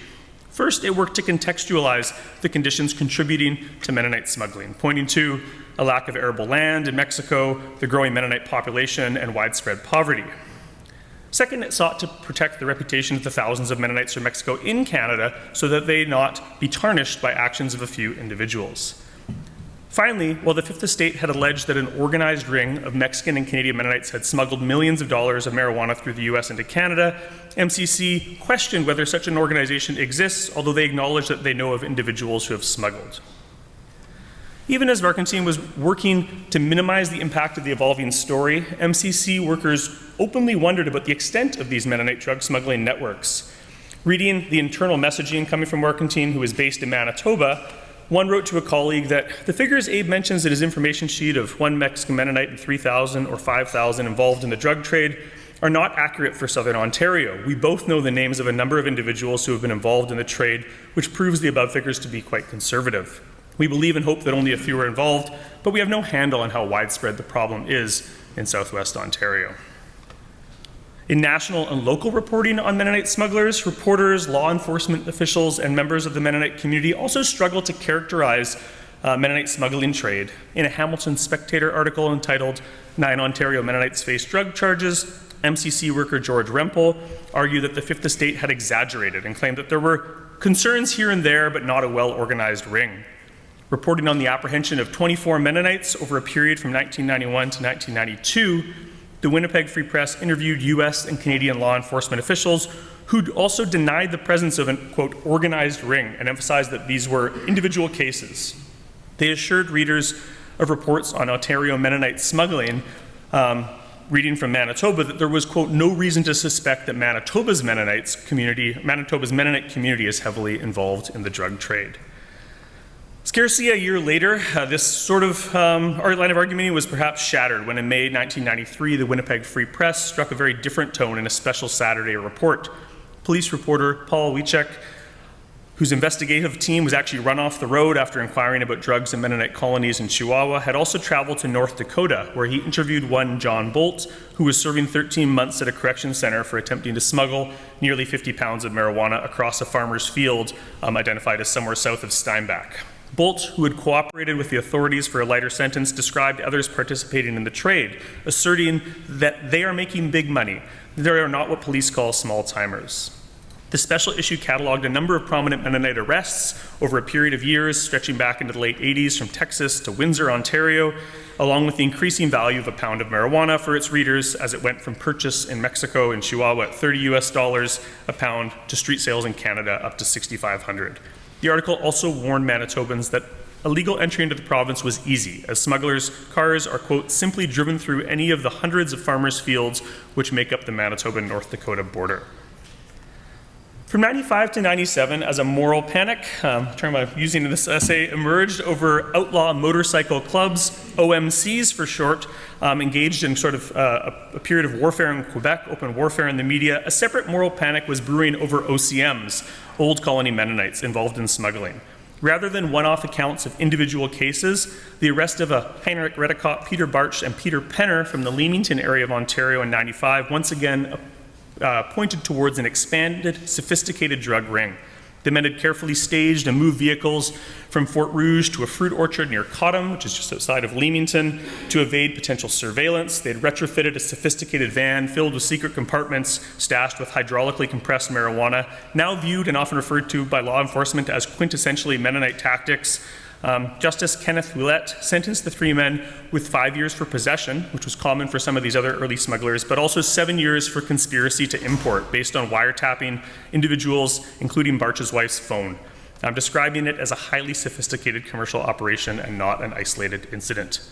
First, it worked to contextualize the conditions contributing to Mennonite smuggling, pointing to a lack of arable land in Mexico, the growing Mennonite population, and widespread poverty. Second, it sought to protect the reputation of the thousands of Mennonites from Mexico in Canada so that they not be tarnished by actions of a few individuals. Finally, while the Fifth Estate had alleged that an organized ring of Mexican and Canadian Mennonites had smuggled millions of dollars of marijuana through the US into Canada, MCC questioned whether such an organization exists, although they acknowledged that they know of individuals who have smuggled. Even as Varkentine was working to minimize the impact of the evolving story, MCC workers openly wondered about the extent of these Mennonite drug smuggling networks. Reading the internal messaging coming from Warkentine, who is based in Manitoba, one wrote to a colleague that the figures Abe mentions in his information sheet of 1 Mexican Mennonite and 3,000 or 5,000 involved in the drug trade are not accurate for Southern Ontario. We both know the names of a number of individuals who have been involved in the trade, which proves the above figures to be quite conservative. We believe and hope that only a few are involved, but we have no handle on how widespread the problem is in Southwest Ontario. In national and local reporting on Mennonite smugglers, reporters, law enforcement officials, and members of the Mennonite community also struggle to characterize Mennonite smuggling trade. In a Hamilton Spectator article entitled 9 Ontario Mennonites Face Drug Charges, MCC worker George Rempel argued that the Fifth Estate had exaggerated and claimed that there were concerns here and there, but not a well-organized ring. Reporting on the apprehension of 24 Mennonites over a period from 1991 to 1992, the Winnipeg Free Press interviewed U.S. and Canadian law enforcement officials who'd also denied the presence of an, quote, organized ring and emphasized that these were individual cases. They assured readers of reports on Ontario Mennonite smuggling, reading from Manitoba, that there was, quote, no reason to suspect that Manitoba's Mennonite community is heavily involved in the drug trade. Scarcely a year later, this sort of line of argument was perhaps shattered when in May 1993, the Winnipeg Free Press struck a very different tone in a special Saturday report. Police reporter Paul Wiechek, whose investigative team was actually run off the road after inquiring about drugs in Mennonite colonies in Chihuahua, had also traveled to North Dakota, where he interviewed one John Bolt, who was serving 13 months at a correction center for attempting to smuggle nearly 50 pounds of marijuana across a farmer's field identified as somewhere south of Steinbach. Bolt, who had cooperated with the authorities for a lighter sentence, described others participating in the trade, asserting that they are making big money. They are not what police call small-timers. The special issue cataloged a number of prominent Mennonite arrests over a period of years stretching back into the late 80s from Texas to Windsor, Ontario, along with the increasing value of a pound of marijuana for its readers as it went from purchase in Mexico and Chihuahua at $30 a pound to street sales in Canada up to $6,500. The article also warned Manitobans that illegal entry into the province was easy, as smugglers' cars are, quote, simply driven through any of the hundreds of farmers' fields which make up the Manitoba-North Dakota border. From 95 to 97, as a moral panic, term I'm using in this essay, emerged over outlaw motorcycle clubs, OMCs for short, engaged in sort of a period of warfare in Quebec, open warfare in the media. A separate moral panic was brewing over OCMs, Old Colony Mennonites, involved in smuggling. Rather than one-off accounts of individual cases, the arrest of a Heinrich Redekop, Peter Barch, and Peter Penner from the Leamington area of Ontario in 95 once again pointed towards an expanded, sophisticated drug ring. The men had carefully staged and moved vehicles from Fort Rouge to a fruit orchard near Kohm, which is just outside of Leamington, to evade potential surveillance. They had retrofitted a sophisticated van filled with secret compartments stashed with hydraulically compressed marijuana, now viewed and often referred to by law enforcement as quintessentially Mennonite tactics. Justice Kenneth Ouellette sentenced the three men with 5 years for possession, which was common for some of these other early smugglers, but also 7 years for conspiracy to import based on wiretapping individuals, including Barch's wife's phone. I'm describing it as a highly sophisticated commercial operation and not an isolated incident.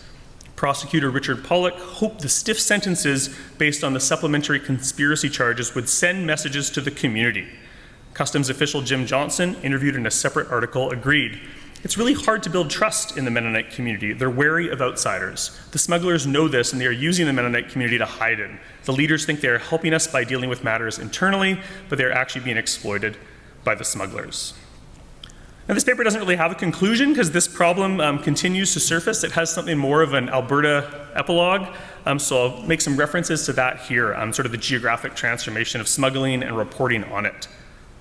Prosecutor Richard Pollock hoped the stiff sentences based on the supplementary conspiracy charges would send messages to the community. Customs official Jim Johnson, interviewed in a separate article, agreed. It's really hard to build trust in the Mennonite community. They're wary of outsiders. The smugglers know this, and they are using the Mennonite community to hide in. The leaders think they are helping us by dealing with matters internally, but they're actually being exploited by the smugglers. Now, this paper doesn't really have a conclusion because this problem continues to surface. It has something more of an Alberta epilogue, so I'll make some references to that here, sort of the geographic transformation of smuggling and reporting on it.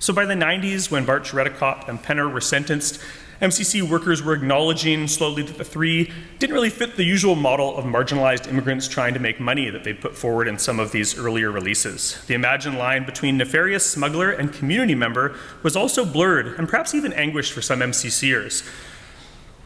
So by the 90s, when Barch, Redekop, and Penner were sentenced, MCC workers were acknowledging slowly that the three didn't really fit the usual model of marginalized immigrants trying to make money that they'd put forward in some of these earlier releases. The imagined line between nefarious smuggler and community member was also blurred and perhaps even anguished for some MCCers.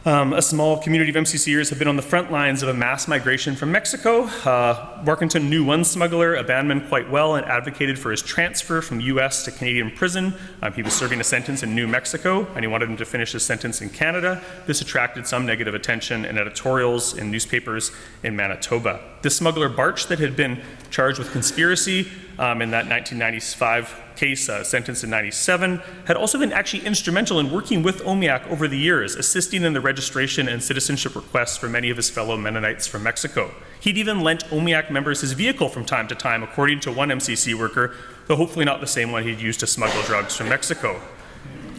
A small community of MCCers have been on the front lines of a mass migration from Mexico. Warkentine knew one smuggler, a bandman, quite well and advocated for his transfer from US to Canadian prison. He was serving a sentence in New Mexico and he wanted him to finish his sentence in Canada. This attracted some negative attention and editorials in newspapers in Manitoba. The smuggler Barch that had been charged with conspiracy in that 1995 case, sentenced in 97, had also been actually instrumental in working with OMIAC over the years, assisting in the registration and citizenship requests for many of his fellow Mennonites from Mexico. He'd even lent OMIAC members his vehicle from time to time, according to one MCC worker, though hopefully not the same one he'd used to smuggle drugs from Mexico.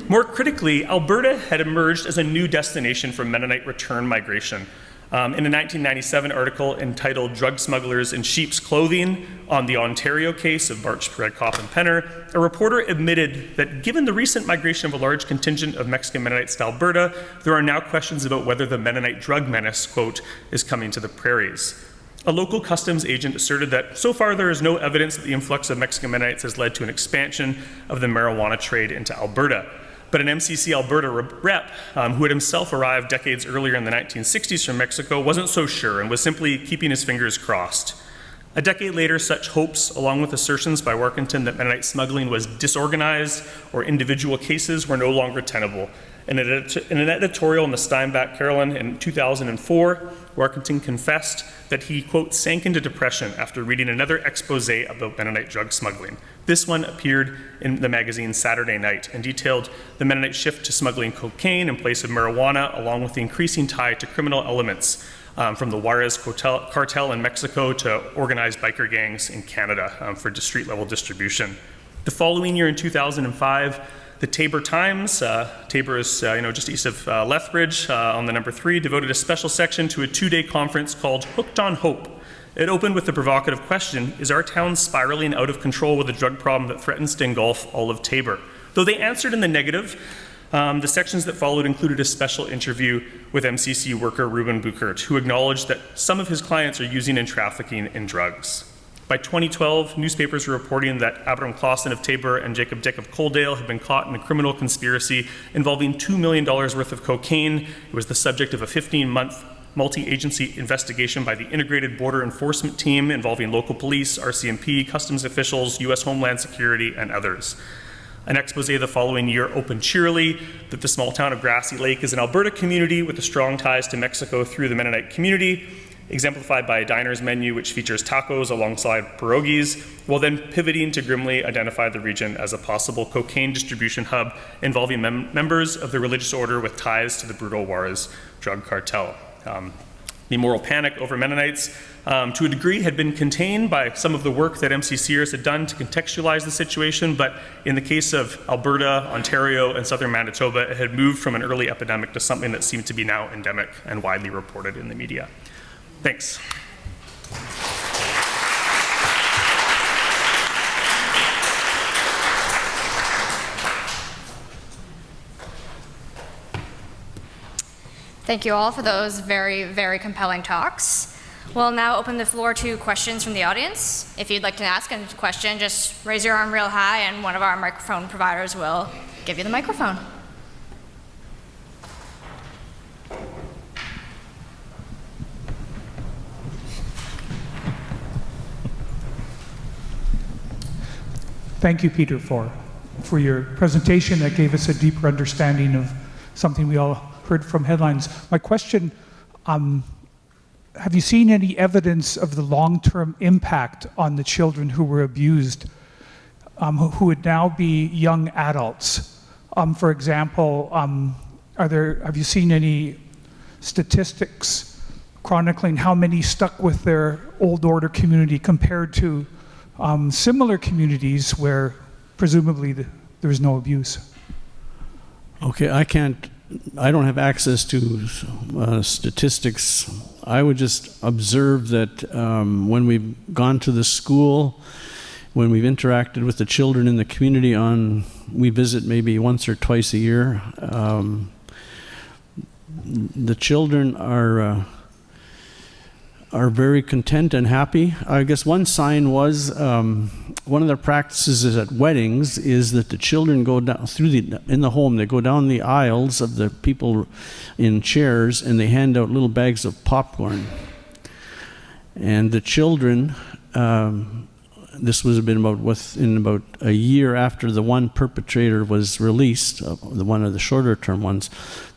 More critically, Alberta had emerged as a new destination for Mennonite return migration. In a 1997 article entitled Drug Smugglers in Sheep's Clothing on the Ontario case of Barch, Red Cop, and Penner, a reporter admitted that given the recent migration of a large contingent of Mexican Mennonites to Alberta, there are now questions about whether the Mennonite drug menace, quote, is coming to the prairies. A local customs agent asserted that so far there is no evidence that the influx of Mexican Mennonites has led to an expansion of the marijuana trade into Alberta. But an MCC Alberta rep, who had himself arrived decades earlier in the 1960s from Mexico, wasn't so sure and was simply keeping his fingers crossed. A decade later, such hopes, along with assertions by Workington that Mennonite smuggling was disorganized or individual cases, were no longer tenable. In an editorial in the Steinbach Carolyn in 2004, Workington confessed that he, quote, sank into depression after reading another expose about Mennonite drug smuggling. This one appeared in the magazine Saturday Night and detailed the Mennonite shift to smuggling cocaine in place of marijuana, along with the increasing tie to criminal elements from the Juarez cartel in Mexico to organized biker gangs in Canada for street-level distribution. The following year in 2005, the Tabor Times, Tabor is just east of Lethbridge on the number 3, devoted a special section to a 2-day conference called Hooked on Hope. It opened with the provocative question, is our town spiraling out of control with a drug problem that threatens to engulf all of Tabor? Though they answered in the negative, the sections that followed included a special interview with MCC worker Ruben Buchert, who acknowledged that some of his clients are using and trafficking in drugs. By 2012, newspapers were reporting that Abram Clausen of Tabor and Jacob Dick of Coaldale had been caught in a criminal conspiracy involving $2 million worth of cocaine. It was the subject of a 15-month multi-agency investigation by the Integrated Border Enforcement Team involving local police, RCMP, customs officials, U.S. Homeland Security, and others. An expose the following year opened cheerily that the small town of Grassy Lake is an Alberta community with strong ties to Mexico through the Mennonite community, exemplified by a diner's menu which features tacos alongside pierogies, while then pivoting to grimly identify the region as a possible cocaine distribution hub involving members of the religious order with ties to the brutal Juarez drug cartel. The moral panic over Mennonites, to a degree, had been contained by some of the work that MCCers had done to contextualize the situation, but in the case of Alberta, Ontario, and southern Manitoba, it had moved from an early epidemic to something that seemed to be now endemic and widely reported in the media. Thanks. Thank you all for those very, very compelling talks. We'll now open the floor to questions from the audience. If you'd like to ask a question, just raise your arm real high and one of our microphone providers will give you the microphone. Thank you, Peter, for your presentation that gave us a deeper understanding of something we all heard from headlines. My question, have you seen any evidence of the long-term impact on the children who were abused, who would now be young adults? For example, have you seen any statistics chronicling how many stuck with their old order community compared to similar communities where presumably there is no abuse? Okay, I don't have access to statistics. I would just observe that when we've gone to the school, when we've interacted with the children in the community we visit maybe once or twice a year, the children are very content and happy. I guess one sign was one of the practices at weddings is that the children go down in the home. They go down the aisles of the people in chairs and they hand out little bags of popcorn. And the children, this was within about a year after the one perpetrator was released, one of the shorter term ones.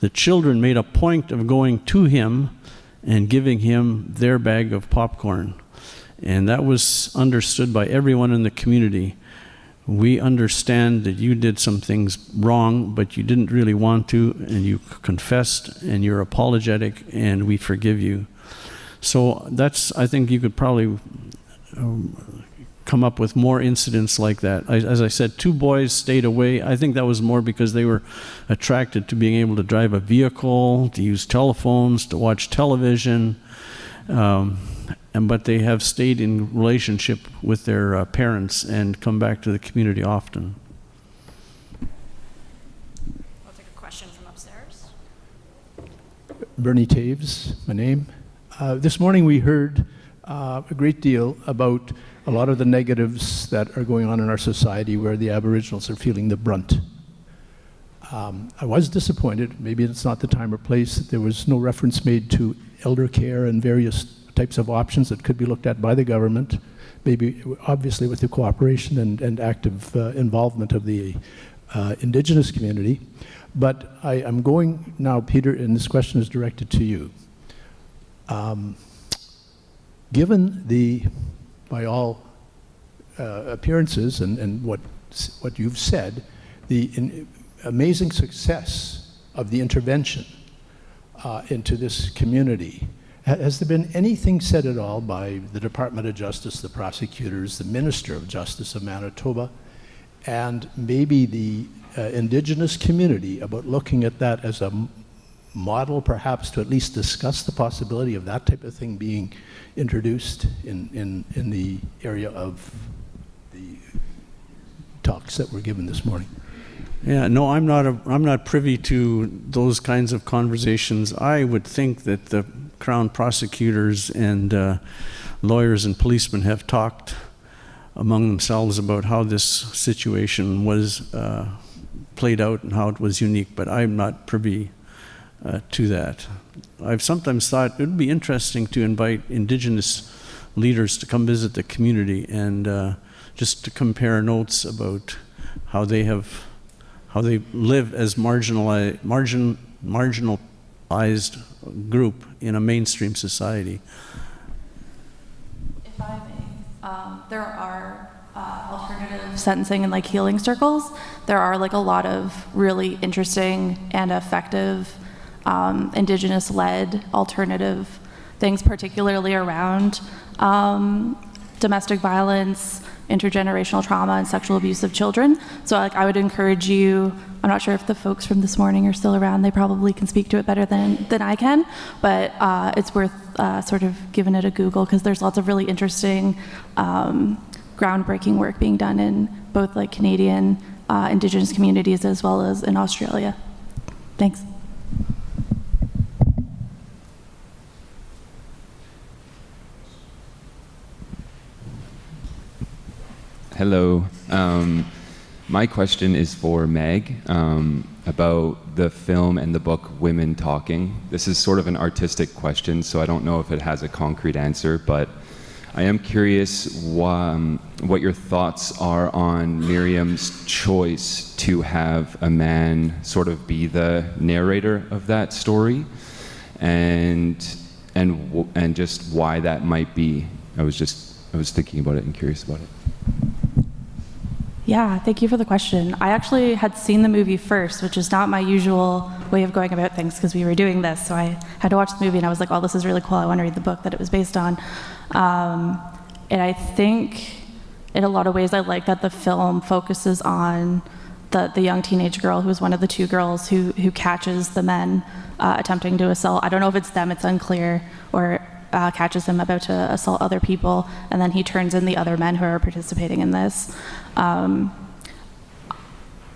The children made a point of going to him and giving him their bag of popcorn. And that was understood by everyone in the community. We understand that you did some things wrong, but you didn't really want to, and you confessed, and you're apologetic, and we forgive you. So that's, I think you could probably come up with more incidents like that. As I said, 2 boys stayed away. I think that was more because they were attracted to being able to drive a vehicle, to use telephones, to watch television. But they have stayed in relationship with their parents and come back to the community often. I'll take a question from upstairs. Bernie Taves, my name. This morning we heard a great deal about a lot of the negatives that are going on in our society where the Aboriginals are feeling the brunt. I was disappointed, maybe it's not the time or place, that there was no reference made to elder care and various types of options that could be looked at by the government, maybe obviously with the cooperation and active involvement of the Indigenous community. But I'm going now, Peter, and this question is directed to you. Given the, by all appearances and what you've said, the amazing success of the intervention into this community, has there been anything said at all by the Department of Justice, the prosecutors, the Minister of Justice of Manitoba, and maybe the Indigenous community about looking at that as a model, perhaps, to at least discuss the possibility of that type of thing being introduced in the area of the talks that were given this morning? Yeah, no, I'm not privy to those kinds of conversations. I would think that the Crown prosecutors and lawyers and policemen have talked among themselves about how this situation was played out and how it was unique, but I'm not privy to that. I've sometimes thought it would be interesting to invite Indigenous leaders to come visit the community and just to compare notes about how they live as marginalized group in a mainstream society. If I may, there are alternative sentencing and like healing circles. There are like a lot of really interesting and effective Indigenous-led alternative things, particularly around domestic violence, intergenerational trauma, and sexual abuse of children. So like, I would encourage you, I'm not sure if the folks from this morning are still around, they probably can speak to it better than I can, but it's worth sort of giving it a Google, because there's lots of really interesting groundbreaking work being done in both like Canadian Indigenous communities as well as in Australia. Thanks. Hello. My question is for Meg about the film and the book Women Talking. This is sort of an artistic question, so I don't know if it has a concrete answer, but I am curious what your thoughts are on Miriam's choice to have a man sort of be the narrator of that story, and just why that might be. I was thinking about it and curious about it. Yeah, thank you for the question. I actually had seen the movie first, which is not my usual way of going about things, because we were doing this, so I had to watch the movie and I was like, oh, this is really cool, I want to read the book that it was based on. And I think in a lot of ways I like that the film focuses on the young teenage girl who is one of the 2 girls who catches the men attempting to assault. I don't know if it's them, it's unclear, or catches him about to assault other people, and then he turns in the other men who are participating in this.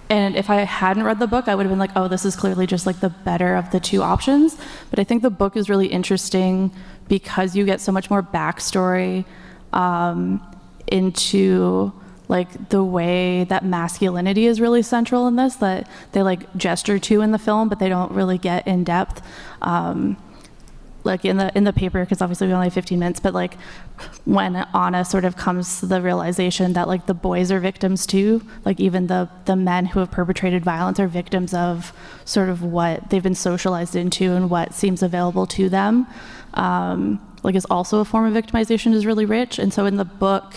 And if I hadn't read the book, I would have been like, oh, this is clearly just like the better of the 2 options. But I think the book is really interesting because you get so much more backstory into like the way that masculinity is really central in this, that they like gesture to in the film, but they don't really get in depth. Like in the paper, because obviously we only have 15 minutes, but like when Anna sort of comes to the realization that like the boys are victims too, like even the men who have perpetrated violence are victims of sort of what they've been socialized into and what seems available to them. like is also a form of victimization is really rich. And so in the book,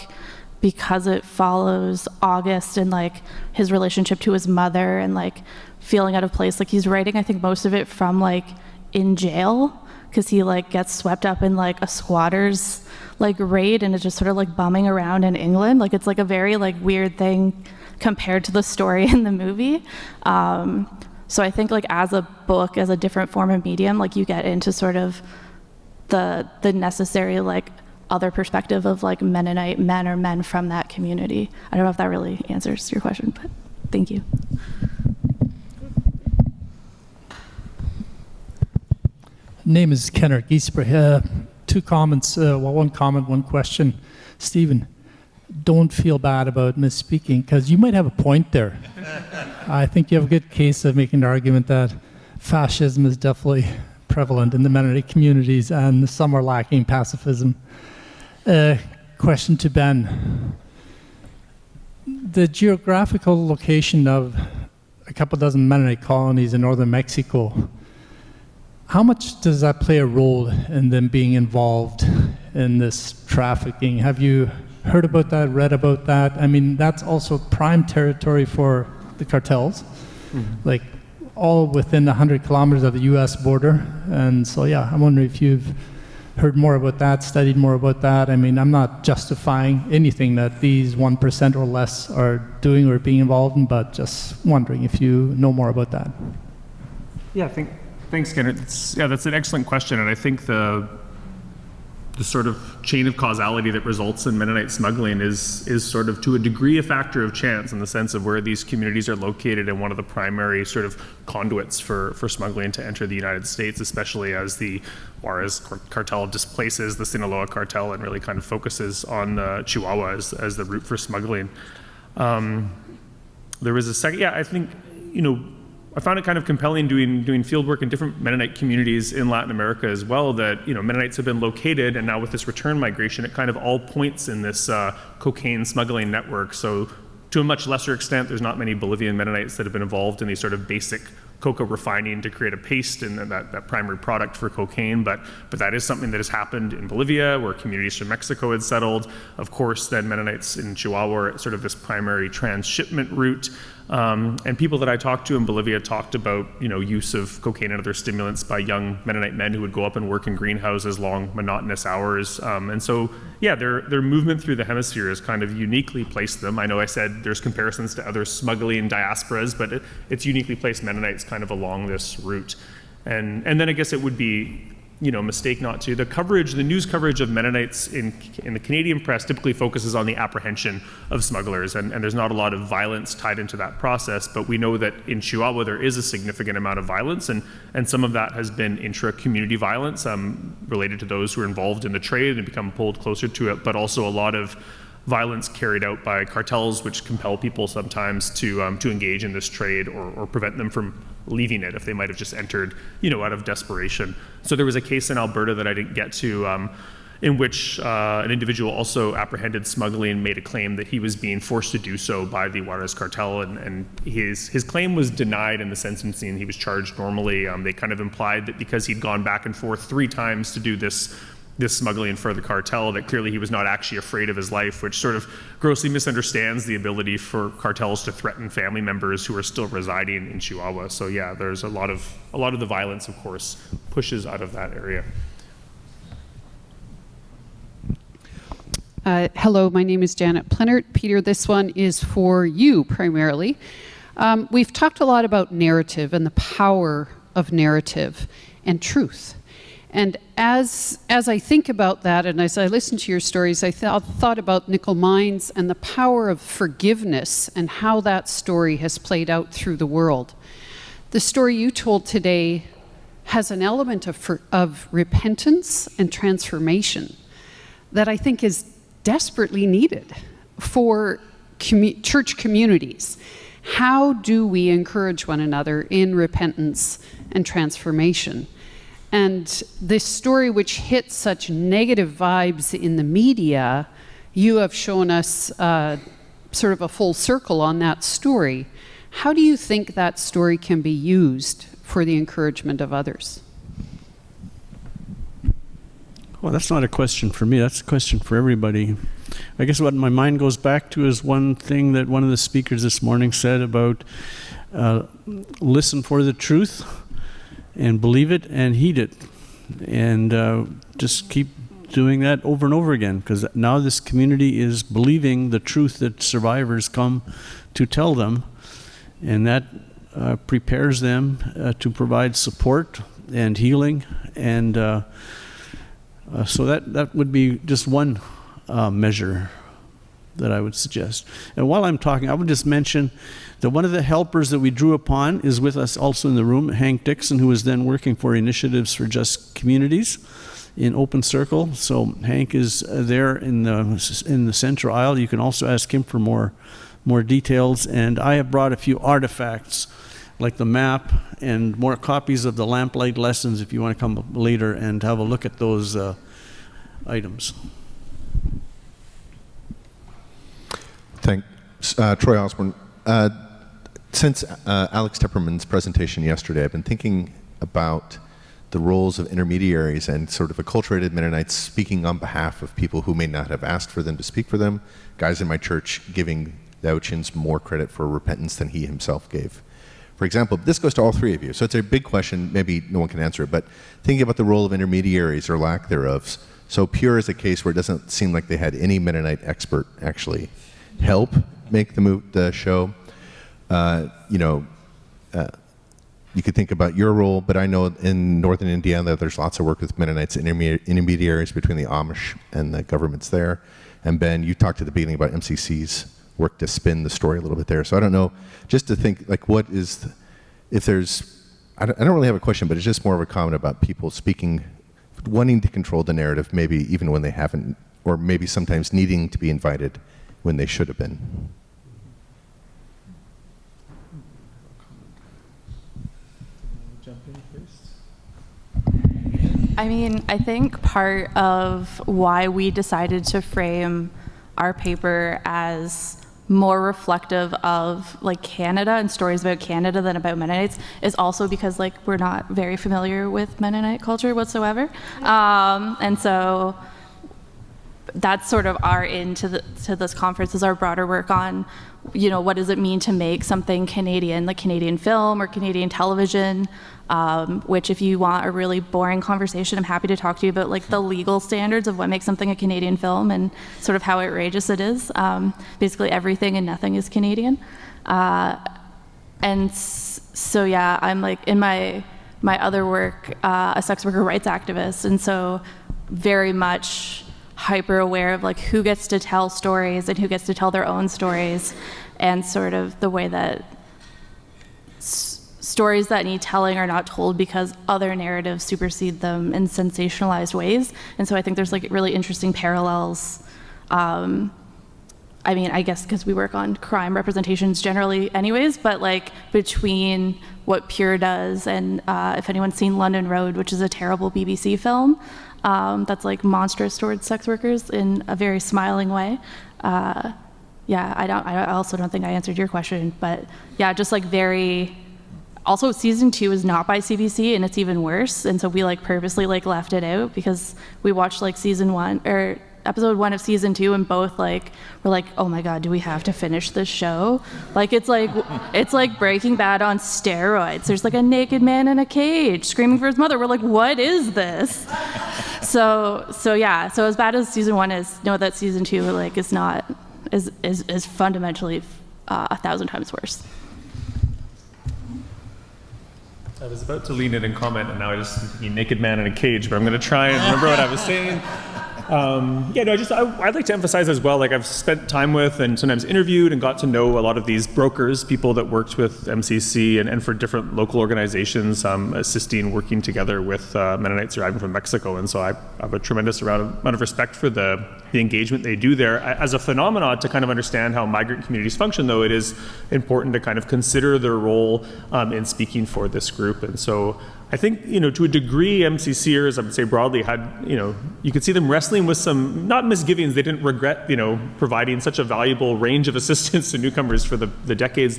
because it follows August and like his relationship to his mother and like feeling out of place, like he's writing, I think, most of it from like in jail, because he like gets swept up in like a squatter's like raid and is just sort of like bumming around in England. Like it's like a very like weird thing compared to the story in the movie. So I think like as a book, as a different form of medium, like you get into sort of the necessary like other perspective of like Mennonite men or men from that community. I don't know if that really answers your question, but thank you. Name is Kenneth Giesbrecht. Two comments, one comment, one question. Stephen, don't feel bad about misspeaking, because you might have a point there. I think you have a good case of making the argument that fascism is definitely prevalent in the Mennonite communities and some are lacking pacifism. Question to Ben. The geographical location of a couple dozen Mennonite colonies in northern Mexico, how much does that play a role in them being involved in this trafficking? Have you heard about that, read about that? I mean, that's also prime territory for the cartels, like all within 100 kilometers of the US border. And so, yeah, I'm wondering if you've heard more about that, studied more about that. I mean, I'm not justifying anything that these 1% or less are doing or being involved in, but just wondering if you know more about that. Yeah, thanks, Kenneth. That's an excellent question, and I think the sort of chain of causality that results in Mennonite smuggling is sort of to a degree a factor of chance, in the sense of where these communities are located and one of the primary sort of conduits for smuggling to enter the United States, especially as the Juarez cartel displaces the Sinaloa cartel and really kind of focuses on Chihuahua as the route for smuggling. There was a second, I think, I found it kind of compelling doing field work in different Mennonite communities in Latin America as well, that Mennonites have been located, and now with this return migration, it kind of all points in this cocaine smuggling network. So to a much lesser extent, there's not many Bolivian Mennonites that have been involved in these sort of basic coca refining to create a paste and that primary product for cocaine, but that is something that has happened in Bolivia, where communities from Mexico had settled. Of course, then Mennonites in Chihuahua are sort of this primary transshipment route. And people that I talked to in Bolivia talked about, use of cocaine and other stimulants by young Mennonite men who would go up and work in greenhouses, long, monotonous hours. And so, their movement through the hemisphere has kind of uniquely placed them. I know I said there's comparisons to other smuggling diasporas, but it's uniquely placed Mennonites kind of along this route. And then I guess it would be, mistake not to. The news coverage of Mennonites in the Canadian press typically focuses on the apprehension of smugglers, and there's not a lot of violence tied into that process, but we know that in Chihuahua there is a significant amount of violence, and some of that has been intra-community violence related to those who are involved in the trade and become pulled closer to it, but also a lot of violence carried out by cartels, which compel people sometimes to engage in this trade or prevent them from leaving it if they might have just entered, out of desperation. So there was a case in Alberta that I didn't get to, in which an individual also apprehended smuggling made a claim that he was being forced to do so by the Juarez cartel, and his claim was denied in the sentencing. He was charged normally. They kind of implied that because he'd gone back and forth 3 times to do this smuggling for the cartel, that clearly he was not actually afraid of his life, which sort of grossly misunderstands the ability for cartels to threaten family members who are still residing in Chihuahua. So there's a lot of the violence, of course, pushes out of that area. Hello, my name is Janet Plenert. Peter, this one is for you primarily. We've talked a lot about narrative and the power of narrative and truth. And as I think about that, and as I listen to your stories, I thought about Nickel Mines and the power of forgiveness and how that story has played out through the world. The story you told today has an element of repentance and transformation that I think is desperately needed for church communities. How do we encourage one another in repentance and transformation? And this story, which hits such negative vibes in the media, you have shown us sort of a full circle on that story. How do you think that story can be used for the encouragement of others? Well, that's not a question for me. That's a question for everybody. I guess what my mind goes back to is one thing that one of the speakers this morning said about listen for the truth and believe it and heed it. And just keep doing that over and over again, because now this community is believing the truth that survivors come to tell them, and that prepares them to provide support and healing. And so that would be just one measure that I would suggest. And while I'm talking, I would just mention that one of the helpers that we drew upon is with us also in the room, Hank Dixon, who was then working for Initiatives for Just Communities in Open Circle. So Hank is there in the central aisle. You can also ask him for more details. And I have brought a few artifacts, like the map and more copies of the lamplight lessons if you want to come later and have a look at those items. Thanks. Troy Osborne. Since Alex Tepperman's presentation yesterday, I've been thinking about the roles of intermediaries and sort of acculturated Mennonites speaking on behalf of people who may not have asked for them to speak for them. Guys in my church giving the Auchins more credit for repentance than he himself gave. For example, this goes to all three of you. So it's a big question, maybe no one can answer it, but thinking about the role of intermediaries or lack thereof. So Pure is a case where it doesn't seem like they had any Mennonite expert actually help make the show. You could think about your role, but I know in northern Indiana there's lots of work with Mennonites intermediaries between the Amish and the governments there. And Ben, you talked at the beginning about MCC's work to spin the story a little bit there. So I don't know, just to think like what is, if there's, I don't really have a question, but it's just more of a comment about people speaking, wanting to control the narrative, maybe even when they haven't, or maybe sometimes needing to be invited when they should have been. I mean, I think part of why we decided to frame our paper as more reflective of like Canada and stories about Canada than about Mennonites is also because like we're not very familiar with Mennonite culture whatsoever, and so that's sort of our to this conference is our broader work on, you know, what does it mean to make something Canadian, like Canadian film or Canadian television, which if you want a really boring conversation, I'm happy to talk to you about like the legal standards of what makes something a Canadian film and sort of how outrageous it is. Basically everything and nothing is Canadian. And so yeah, I'm like in my other work, a sex worker rights activist, and so very much hyper aware of like who gets to tell stories and who gets to tell their own stories, and sort of the way that stories that need telling are not told because other narratives supersede them in sensationalized ways. And so I think there's like really interesting parallels. I mean, I guess because we work on crime representations generally anyways, but like between what Pure does and if anyone's seen London Road, which is a terrible BBC film, that's like monstrous towards sex workers in a very smiling way. Yeah, I also don't think I answered your question, but yeah, just like very, also season 2 is not by CBC and it's even worse. And so we like purposely like left it out because we watched like season 1 or episode 1 of season 2 and both like, we're like, oh my God, do we have to finish this show? Like it's like Breaking Bad on steroids. There's like a naked man in a cage screaming for his mother. We're like, what is this? So yeah, so as bad as season 1 is, know that season 2 like is not, is fundamentally 1,000 times worse. I was about to lean in and comment, and now I just thinking naked man in a cage, but I'm going to try and remember what I was saying. I'd like to emphasize as well, like I've spent time with and sometimes interviewed and got to know a lot of these brokers, people that worked with MCC and for different local organizations, assisting, working together with Mennonites arriving from Mexico. And so I have a tremendous amount of respect for the engagement they do there. As a phenomenon, to kind of understand how migrant communities function, though, it is important to kind of consider their role in speaking for this group. And so I think, to a degree, MCCers, I would say broadly, had, you could see them wrestling with some, not misgivings, they didn't regret, providing such a valuable range of assistance to newcomers for the decades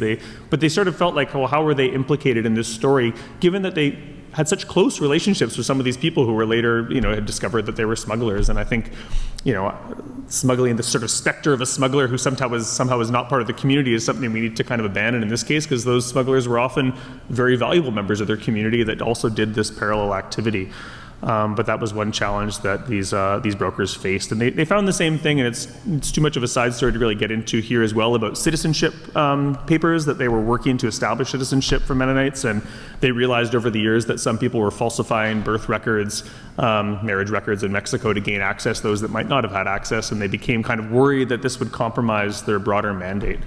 but they sort of felt like, well, how were they implicated in this story, given that they had such close relationships with some of these people who were later, had discovered that they were smugglers. And I think, smuggling, the sort of specter of a smuggler who somehow was not part of the community is something we need to kind of abandon in this case, because those smugglers were often very valuable members of their community that also did this parallel activity. But that was one challenge that these brokers faced, and they found the same thing. And it's too much of a side story to really get into here as well about citizenship papers that they were working to establish citizenship for Mennonites, and they realized over the years that some people were falsifying birth records, marriage records in Mexico to gain access, those that might not have had access, and they became kind of worried that this would compromise their broader mandate.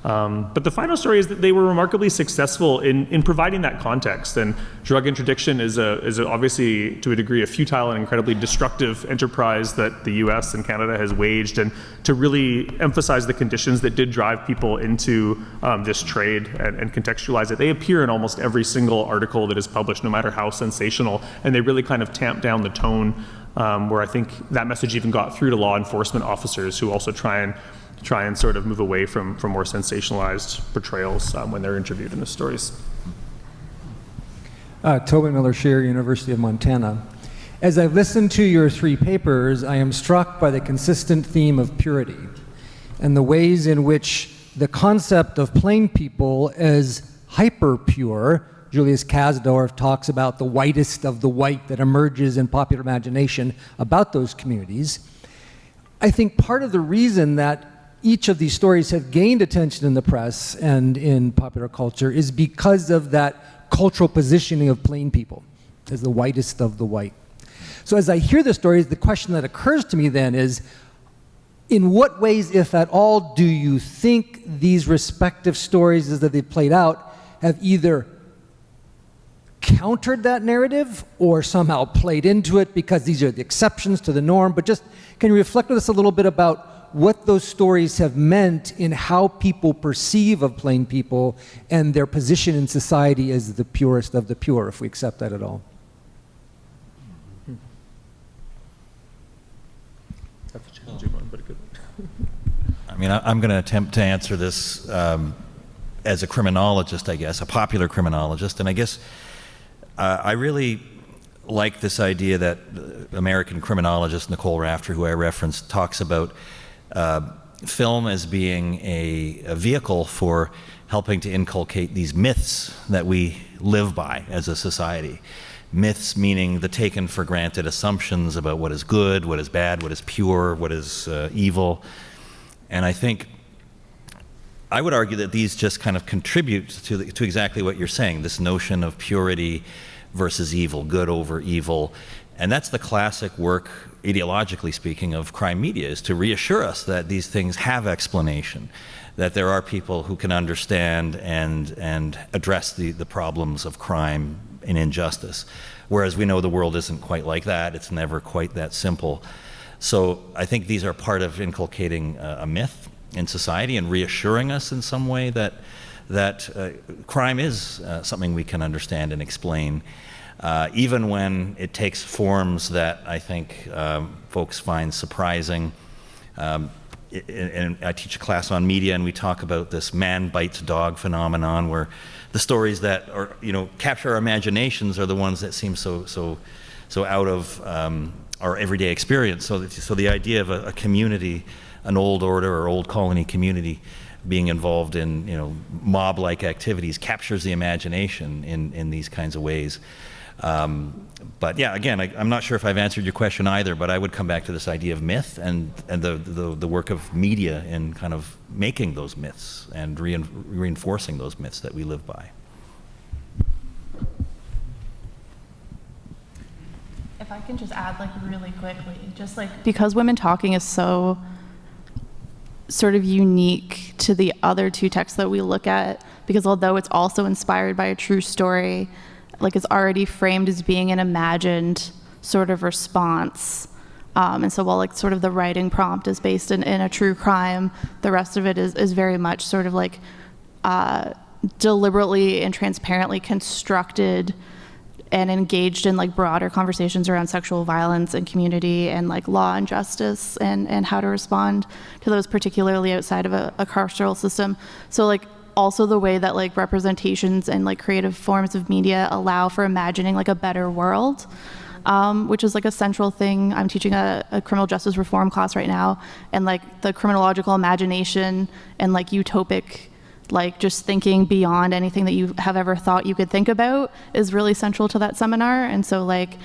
But the final story is that they were remarkably successful in providing that context. And drug interdiction is obviously, to a degree, a futile and incredibly destructive enterprise that the US and Canada has waged. And to really emphasize the conditions that did drive people into this trade and contextualize it, they appear in almost every single article that is published, no matter how sensational. And they really kind of tamp down the tone, where I think that message even got through to law enforcement officers who also try and sort of move away from more sensationalized portrayals when they're interviewed in the stories. Tobin Miller-Scheer, University of Montana. As I've listened to your three papers, I am struck by the consistent theme of purity and the ways in which the concept of plain people as hyper-pure, Julius Kasdorf talks about the whitest of the white that emerges in popular imagination about those communities. I think part of the reason that each of these stories have gained attention in the press and in popular culture is because of that cultural positioning of plain people as the whitest of the white. So as I hear the stories, the question that occurs to me then is, in what ways, if at all, do you think these respective stories as that they've played out have either countered that narrative or somehow played into it because these are the exceptions to the norm? But just, can you reflect with us a little bit about what those stories have meant in how people perceive of plain people and their position in society as the purest of the pure, if we accept that at all? That's a challenging one, but a good one. I mean, I'm going to attempt to answer this as a criminologist, I guess, a popular criminologist. And I guess I really like this idea that American criminologist Nicole Rafter, who I referenced, talks about film as being a vehicle for helping to inculcate these myths that we live by as a society. Myths meaning the taken for granted assumptions about what is good, what is bad, what is pure, what is evil. And I think I would argue that these just kind of contribute to exactly what you're saying, this notion of purity versus evil, good over evil. And that's the classic work, ideologically speaking, of crime media, is to reassure us that these things have explanation, that there are people who can understand and address the problems of crime and injustice. Whereas we know the world isn't quite like that. It's never quite that simple. So I think these are part of inculcating a myth in society and reassuring us in some way that crime is something we can understand and explain. Even when it takes forms that I think folks find surprising. And I teach a class on media, and we talk about this man bites dog phenomenon, where the stories that are, capture our imaginations are the ones that seem so out of our everyday experience. So the idea of a community, an old order or old colony community, being involved in mob-like activities captures the imagination in these kinds of ways. But yeah, again, I'm not sure if I've answered your question either, but I would come back to this idea of myth and the work of media in kind of making those myths and reinforcing those myths that we live by. If I can just add really quickly, just because women talking is so sort of unique to the other two texts that we look at, because although it's also inspired by a true story, it's already framed as being an imagined sort of response. And so while sort of the writing prompt is based in a true crime, the rest of it is very much sort of deliberately and transparently constructed and engaged in broader conversations around sexual violence and community and law and justice and how to respond to those, particularly outside of a carceral system. So also the way that like representations and like creative forms of media allow for imagining like a better world, which is like a central thing. I'm teaching a criminal justice reform class right now, and like the criminological imagination and like utopic, like just thinking beyond anything that you have ever thought you could think about is really central to that seminar. And so like,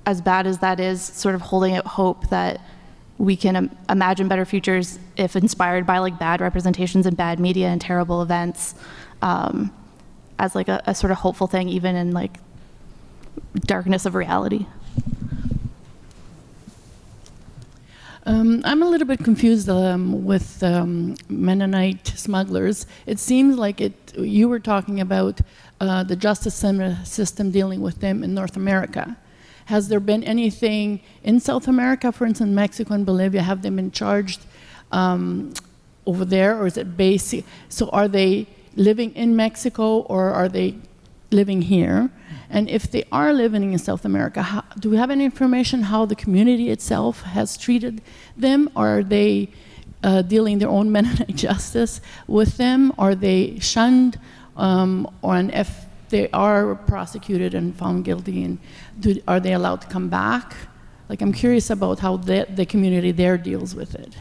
as bad as that is, sort of holding out hope that we can imagine better futures if inspired by like bad representations and bad media and terrible events, as like a sort of hopeful thing, even in like darkness of reality. I'm a little bit confused with Mennonite smugglers. It seems like you were talking about the justice system dealing with them in North America. Has there been anything in South America, for instance, Mexico and Bolivia? Have they been charged over there, or is it basic? So are they living in Mexico, or are they living here? And if they are living in South America, do we have any information how the community itself has treated them? Or are they dealing their own Mennonite justice with them? Are they shunned? And if they are prosecuted and found guilty, and are they allowed to come back? Like, I'm curious about how the community there deals with it.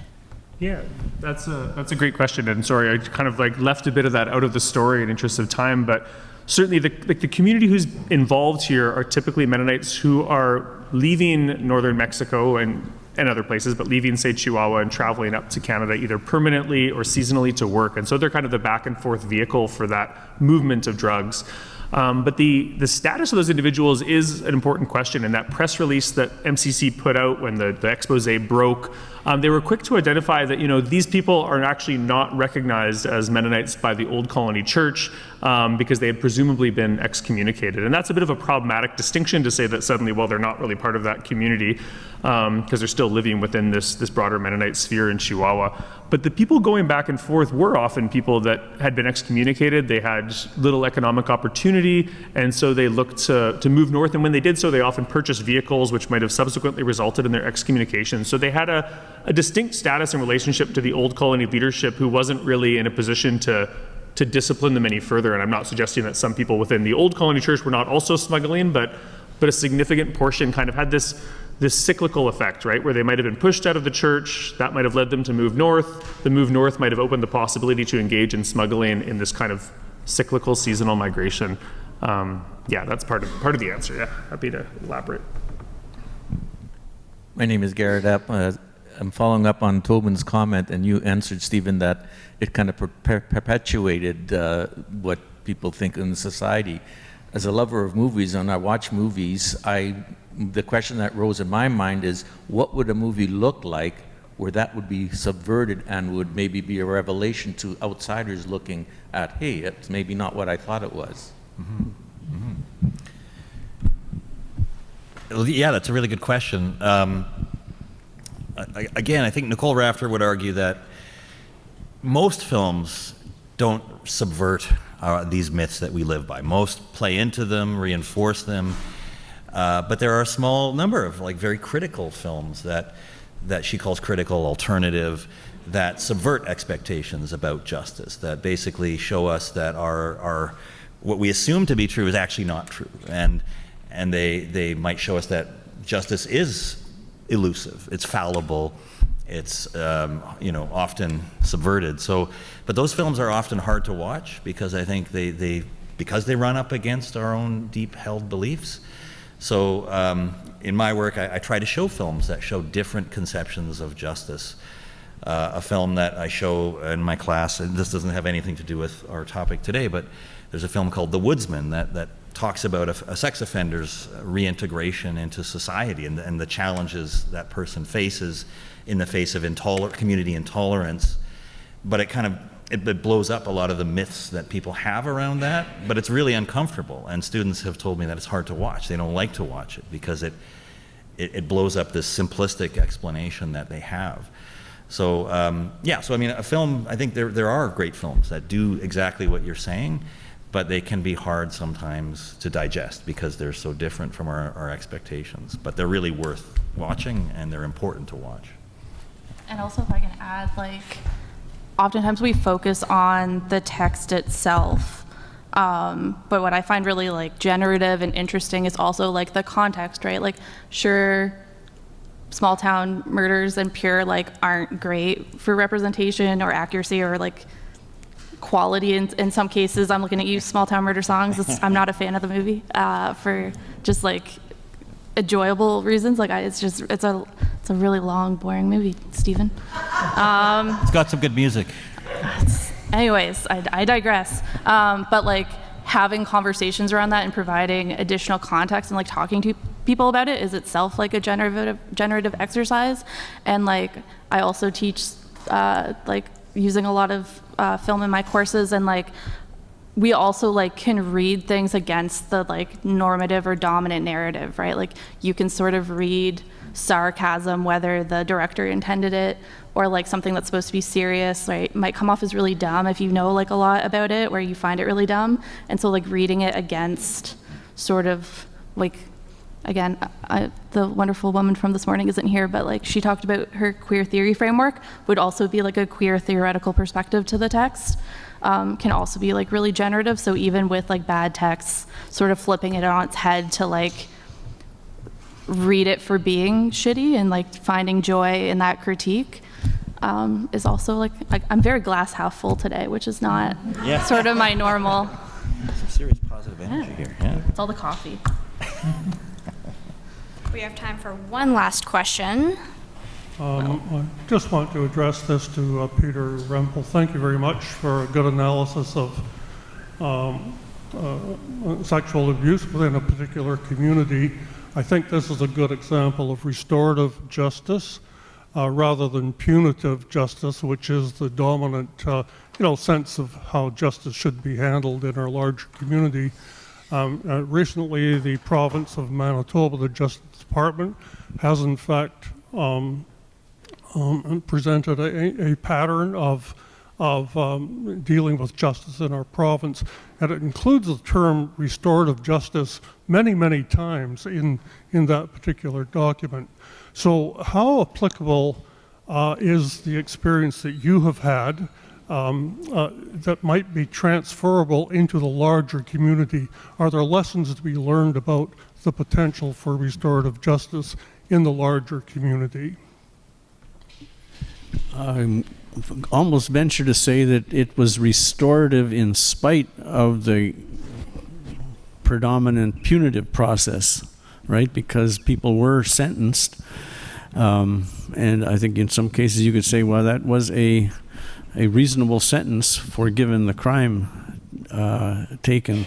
Yeah, that's a great question. And sorry, I kind of like left a bit of that out of the story in interest of time, but certainly the community who's involved here are typically Mennonites who are leaving northern Mexico and other places, but leaving, say, Chihuahua and traveling up to Canada either permanently or seasonally to work. And so they're kind of the back and forth vehicle for that movement of drugs. But the status of those individuals is an important question. And that press release that MCC put out when the expose broke, they were quick to identify that, these people are actually not recognized as Mennonites by the Old Colony Church because they had presumably been excommunicated. And that's a bit of a problematic distinction to say that suddenly, well, they're not really part of that community because they're still living within this broader Mennonite sphere in Chihuahua. But the people going back and forth were often people that had been excommunicated. They had little economic opportunity, and so they looked to move north. And when they did so, they often purchased vehicles which might have subsequently resulted in their excommunication. So they had a distinct status and relationship to the Old Colony leadership who wasn't really in a position to discipline them any further. And I'm not suggesting that some people within the Old Colony Church were not also smuggling, but a significant portion kind of had this cyclical effect, right, where they might have been pushed out of the church. That might have led them to move north. The move north might have opened the possibility to engage in smuggling in this kind of cyclical seasonal migration. Yeah, that's part of the answer. Yeah, happy to elaborate. My name is Garrett Epp. I'm following up on Tobin's comment, and you answered, Stephen, that it kind of perpetuated what people think in society. As a lover of movies, and I watch movies, the question that rose in my mind is, what would a movie look like where that would be subverted and would maybe be a revelation to outsiders looking at, hey, it's maybe not what I thought it was? Mm-hmm. Mm-hmm. Yeah, that's a really good question. Again, I think Nicole Rafter would argue that most films don't subvert these myths that we live by. Most play into them, reinforce them. But there are a small number of very critical films that she calls critical, alternative, that subvert expectations about justice, that basically show us that our what we assume to be true is actually not true, and they might show us that justice is elusive, it's fallible, it's often subverted. But those films are often hard to watch because I think because they run up against our own deep-held beliefs. So in my work, I try to show films that show different conceptions of justice. A film that I show in my class, and this doesn't have anything to do with our topic today, but there's a film called The Woodsman that talks about a sex offender's reintegration into society and the challenges that person faces in the face of community intolerance. But it blows up a lot of the myths that people have around that, but it's really uncomfortable. And students have told me that it's hard to watch. They don't like to watch it because it blows up this simplistic explanation that they have. So a film, I think there are great films that do exactly what you're saying, but they can be hard sometimes to digest because they're so different from our expectations. But they're really worth watching, and they're important to watch. And also, if I can add, oftentimes we focus on the text itself. But what I find really like generative and interesting is also like the context, right? Like, sure, small town murders and pure like aren't great for representation or accuracy or like quality in some cases. I'm looking at you, small town murder songs. I'm not a fan of the movie for just like enjoyable reasons. Like it's a really long, boring movie, Stephen. It's got some good music. Anyways, I digress. But like having conversations around that and providing additional context and like talking to people about it is itself like a generative exercise. And like I also teach like using a lot of film in my courses, and like we also like can read things against the like normative or dominant narrative, right? Like you can sort of read sarcasm, whether the director intended it, or like something that's supposed to be serious, right, might come off as really dumb if you know like a lot about it, where you find it really dumb. And so like reading it against sort of like, again, the wonderful woman from this morning isn't here, but like she talked about her queer theory framework would also be like a queer theoretical perspective to the text. Can also be like really generative. So even with like bad texts, sort of flipping it on its head to like read it for being shitty and like finding joy in that critique is also like I'm very glass half full today, which is not sort of my normal. Some serious positive energy here. Yeah. It's all the coffee. We have time for one last question. I just want to address this to Peter Rempel. Thank you very much for a good analysis of sexual abuse within a particular community. I think this is a good example of restorative justice rather than punitive justice, which is the dominant sense of how justice should be handled in our larger community. Recently, the province of Manitoba, the Justice Department, has in fact presented a pattern of dealing with justice in our province, and it includes the term restorative justice many, many times in that particular document. So how applicable is the experience that you have had that might be transferable into the larger community? Are there lessons to be learned about the potential for restorative justice in the larger community? I almost venture to say that it was restorative in spite of the predominant punitive process, right? Because people were sentenced. And I think in some cases you could say, well, that was a reasonable sentence for given the crime taken.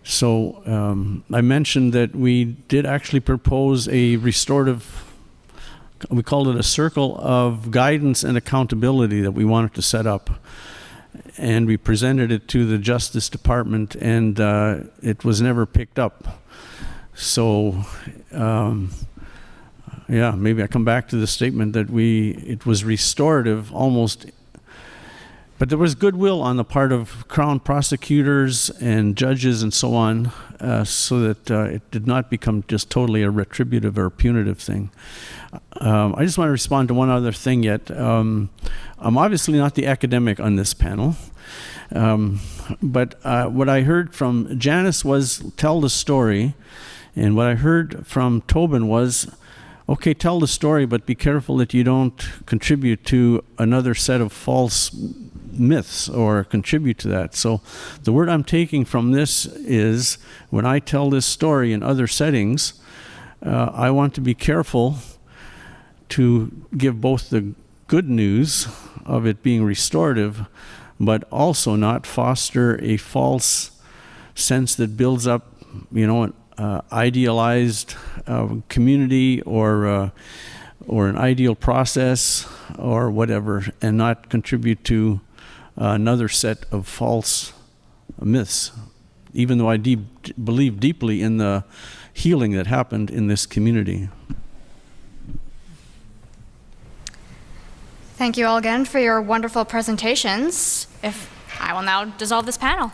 So I mentioned that we did actually propose a restorative, we called it a circle of guidance and accountability that we wanted to set up. And we presented it to the Justice Department, and it was never picked up. So, yeah, maybe I come back to the statement that it was restorative almost, but there was goodwill on the part of Crown prosecutors and judges and so on, so that it did not become just totally a retributive or punitive thing. I just want to respond to one other thing yet. I'm obviously not the academic on this panel, but what I heard from Janice was tell the story, and what I heard from Tobin was, okay, tell the story, but be careful that you don't contribute to another set of false myths or contribute to that. So the word I'm taking from this is, when I tell this story in other settings, I want to be careful to give both the good news of it being restorative, but also not foster a false sense that builds up, an idealized community or an ideal process or whatever, and not contribute to another set of false myths, even though I believe deeply in the healing that happened in this community. Thank you all again for your wonderful presentations. I will now dissolve this panel.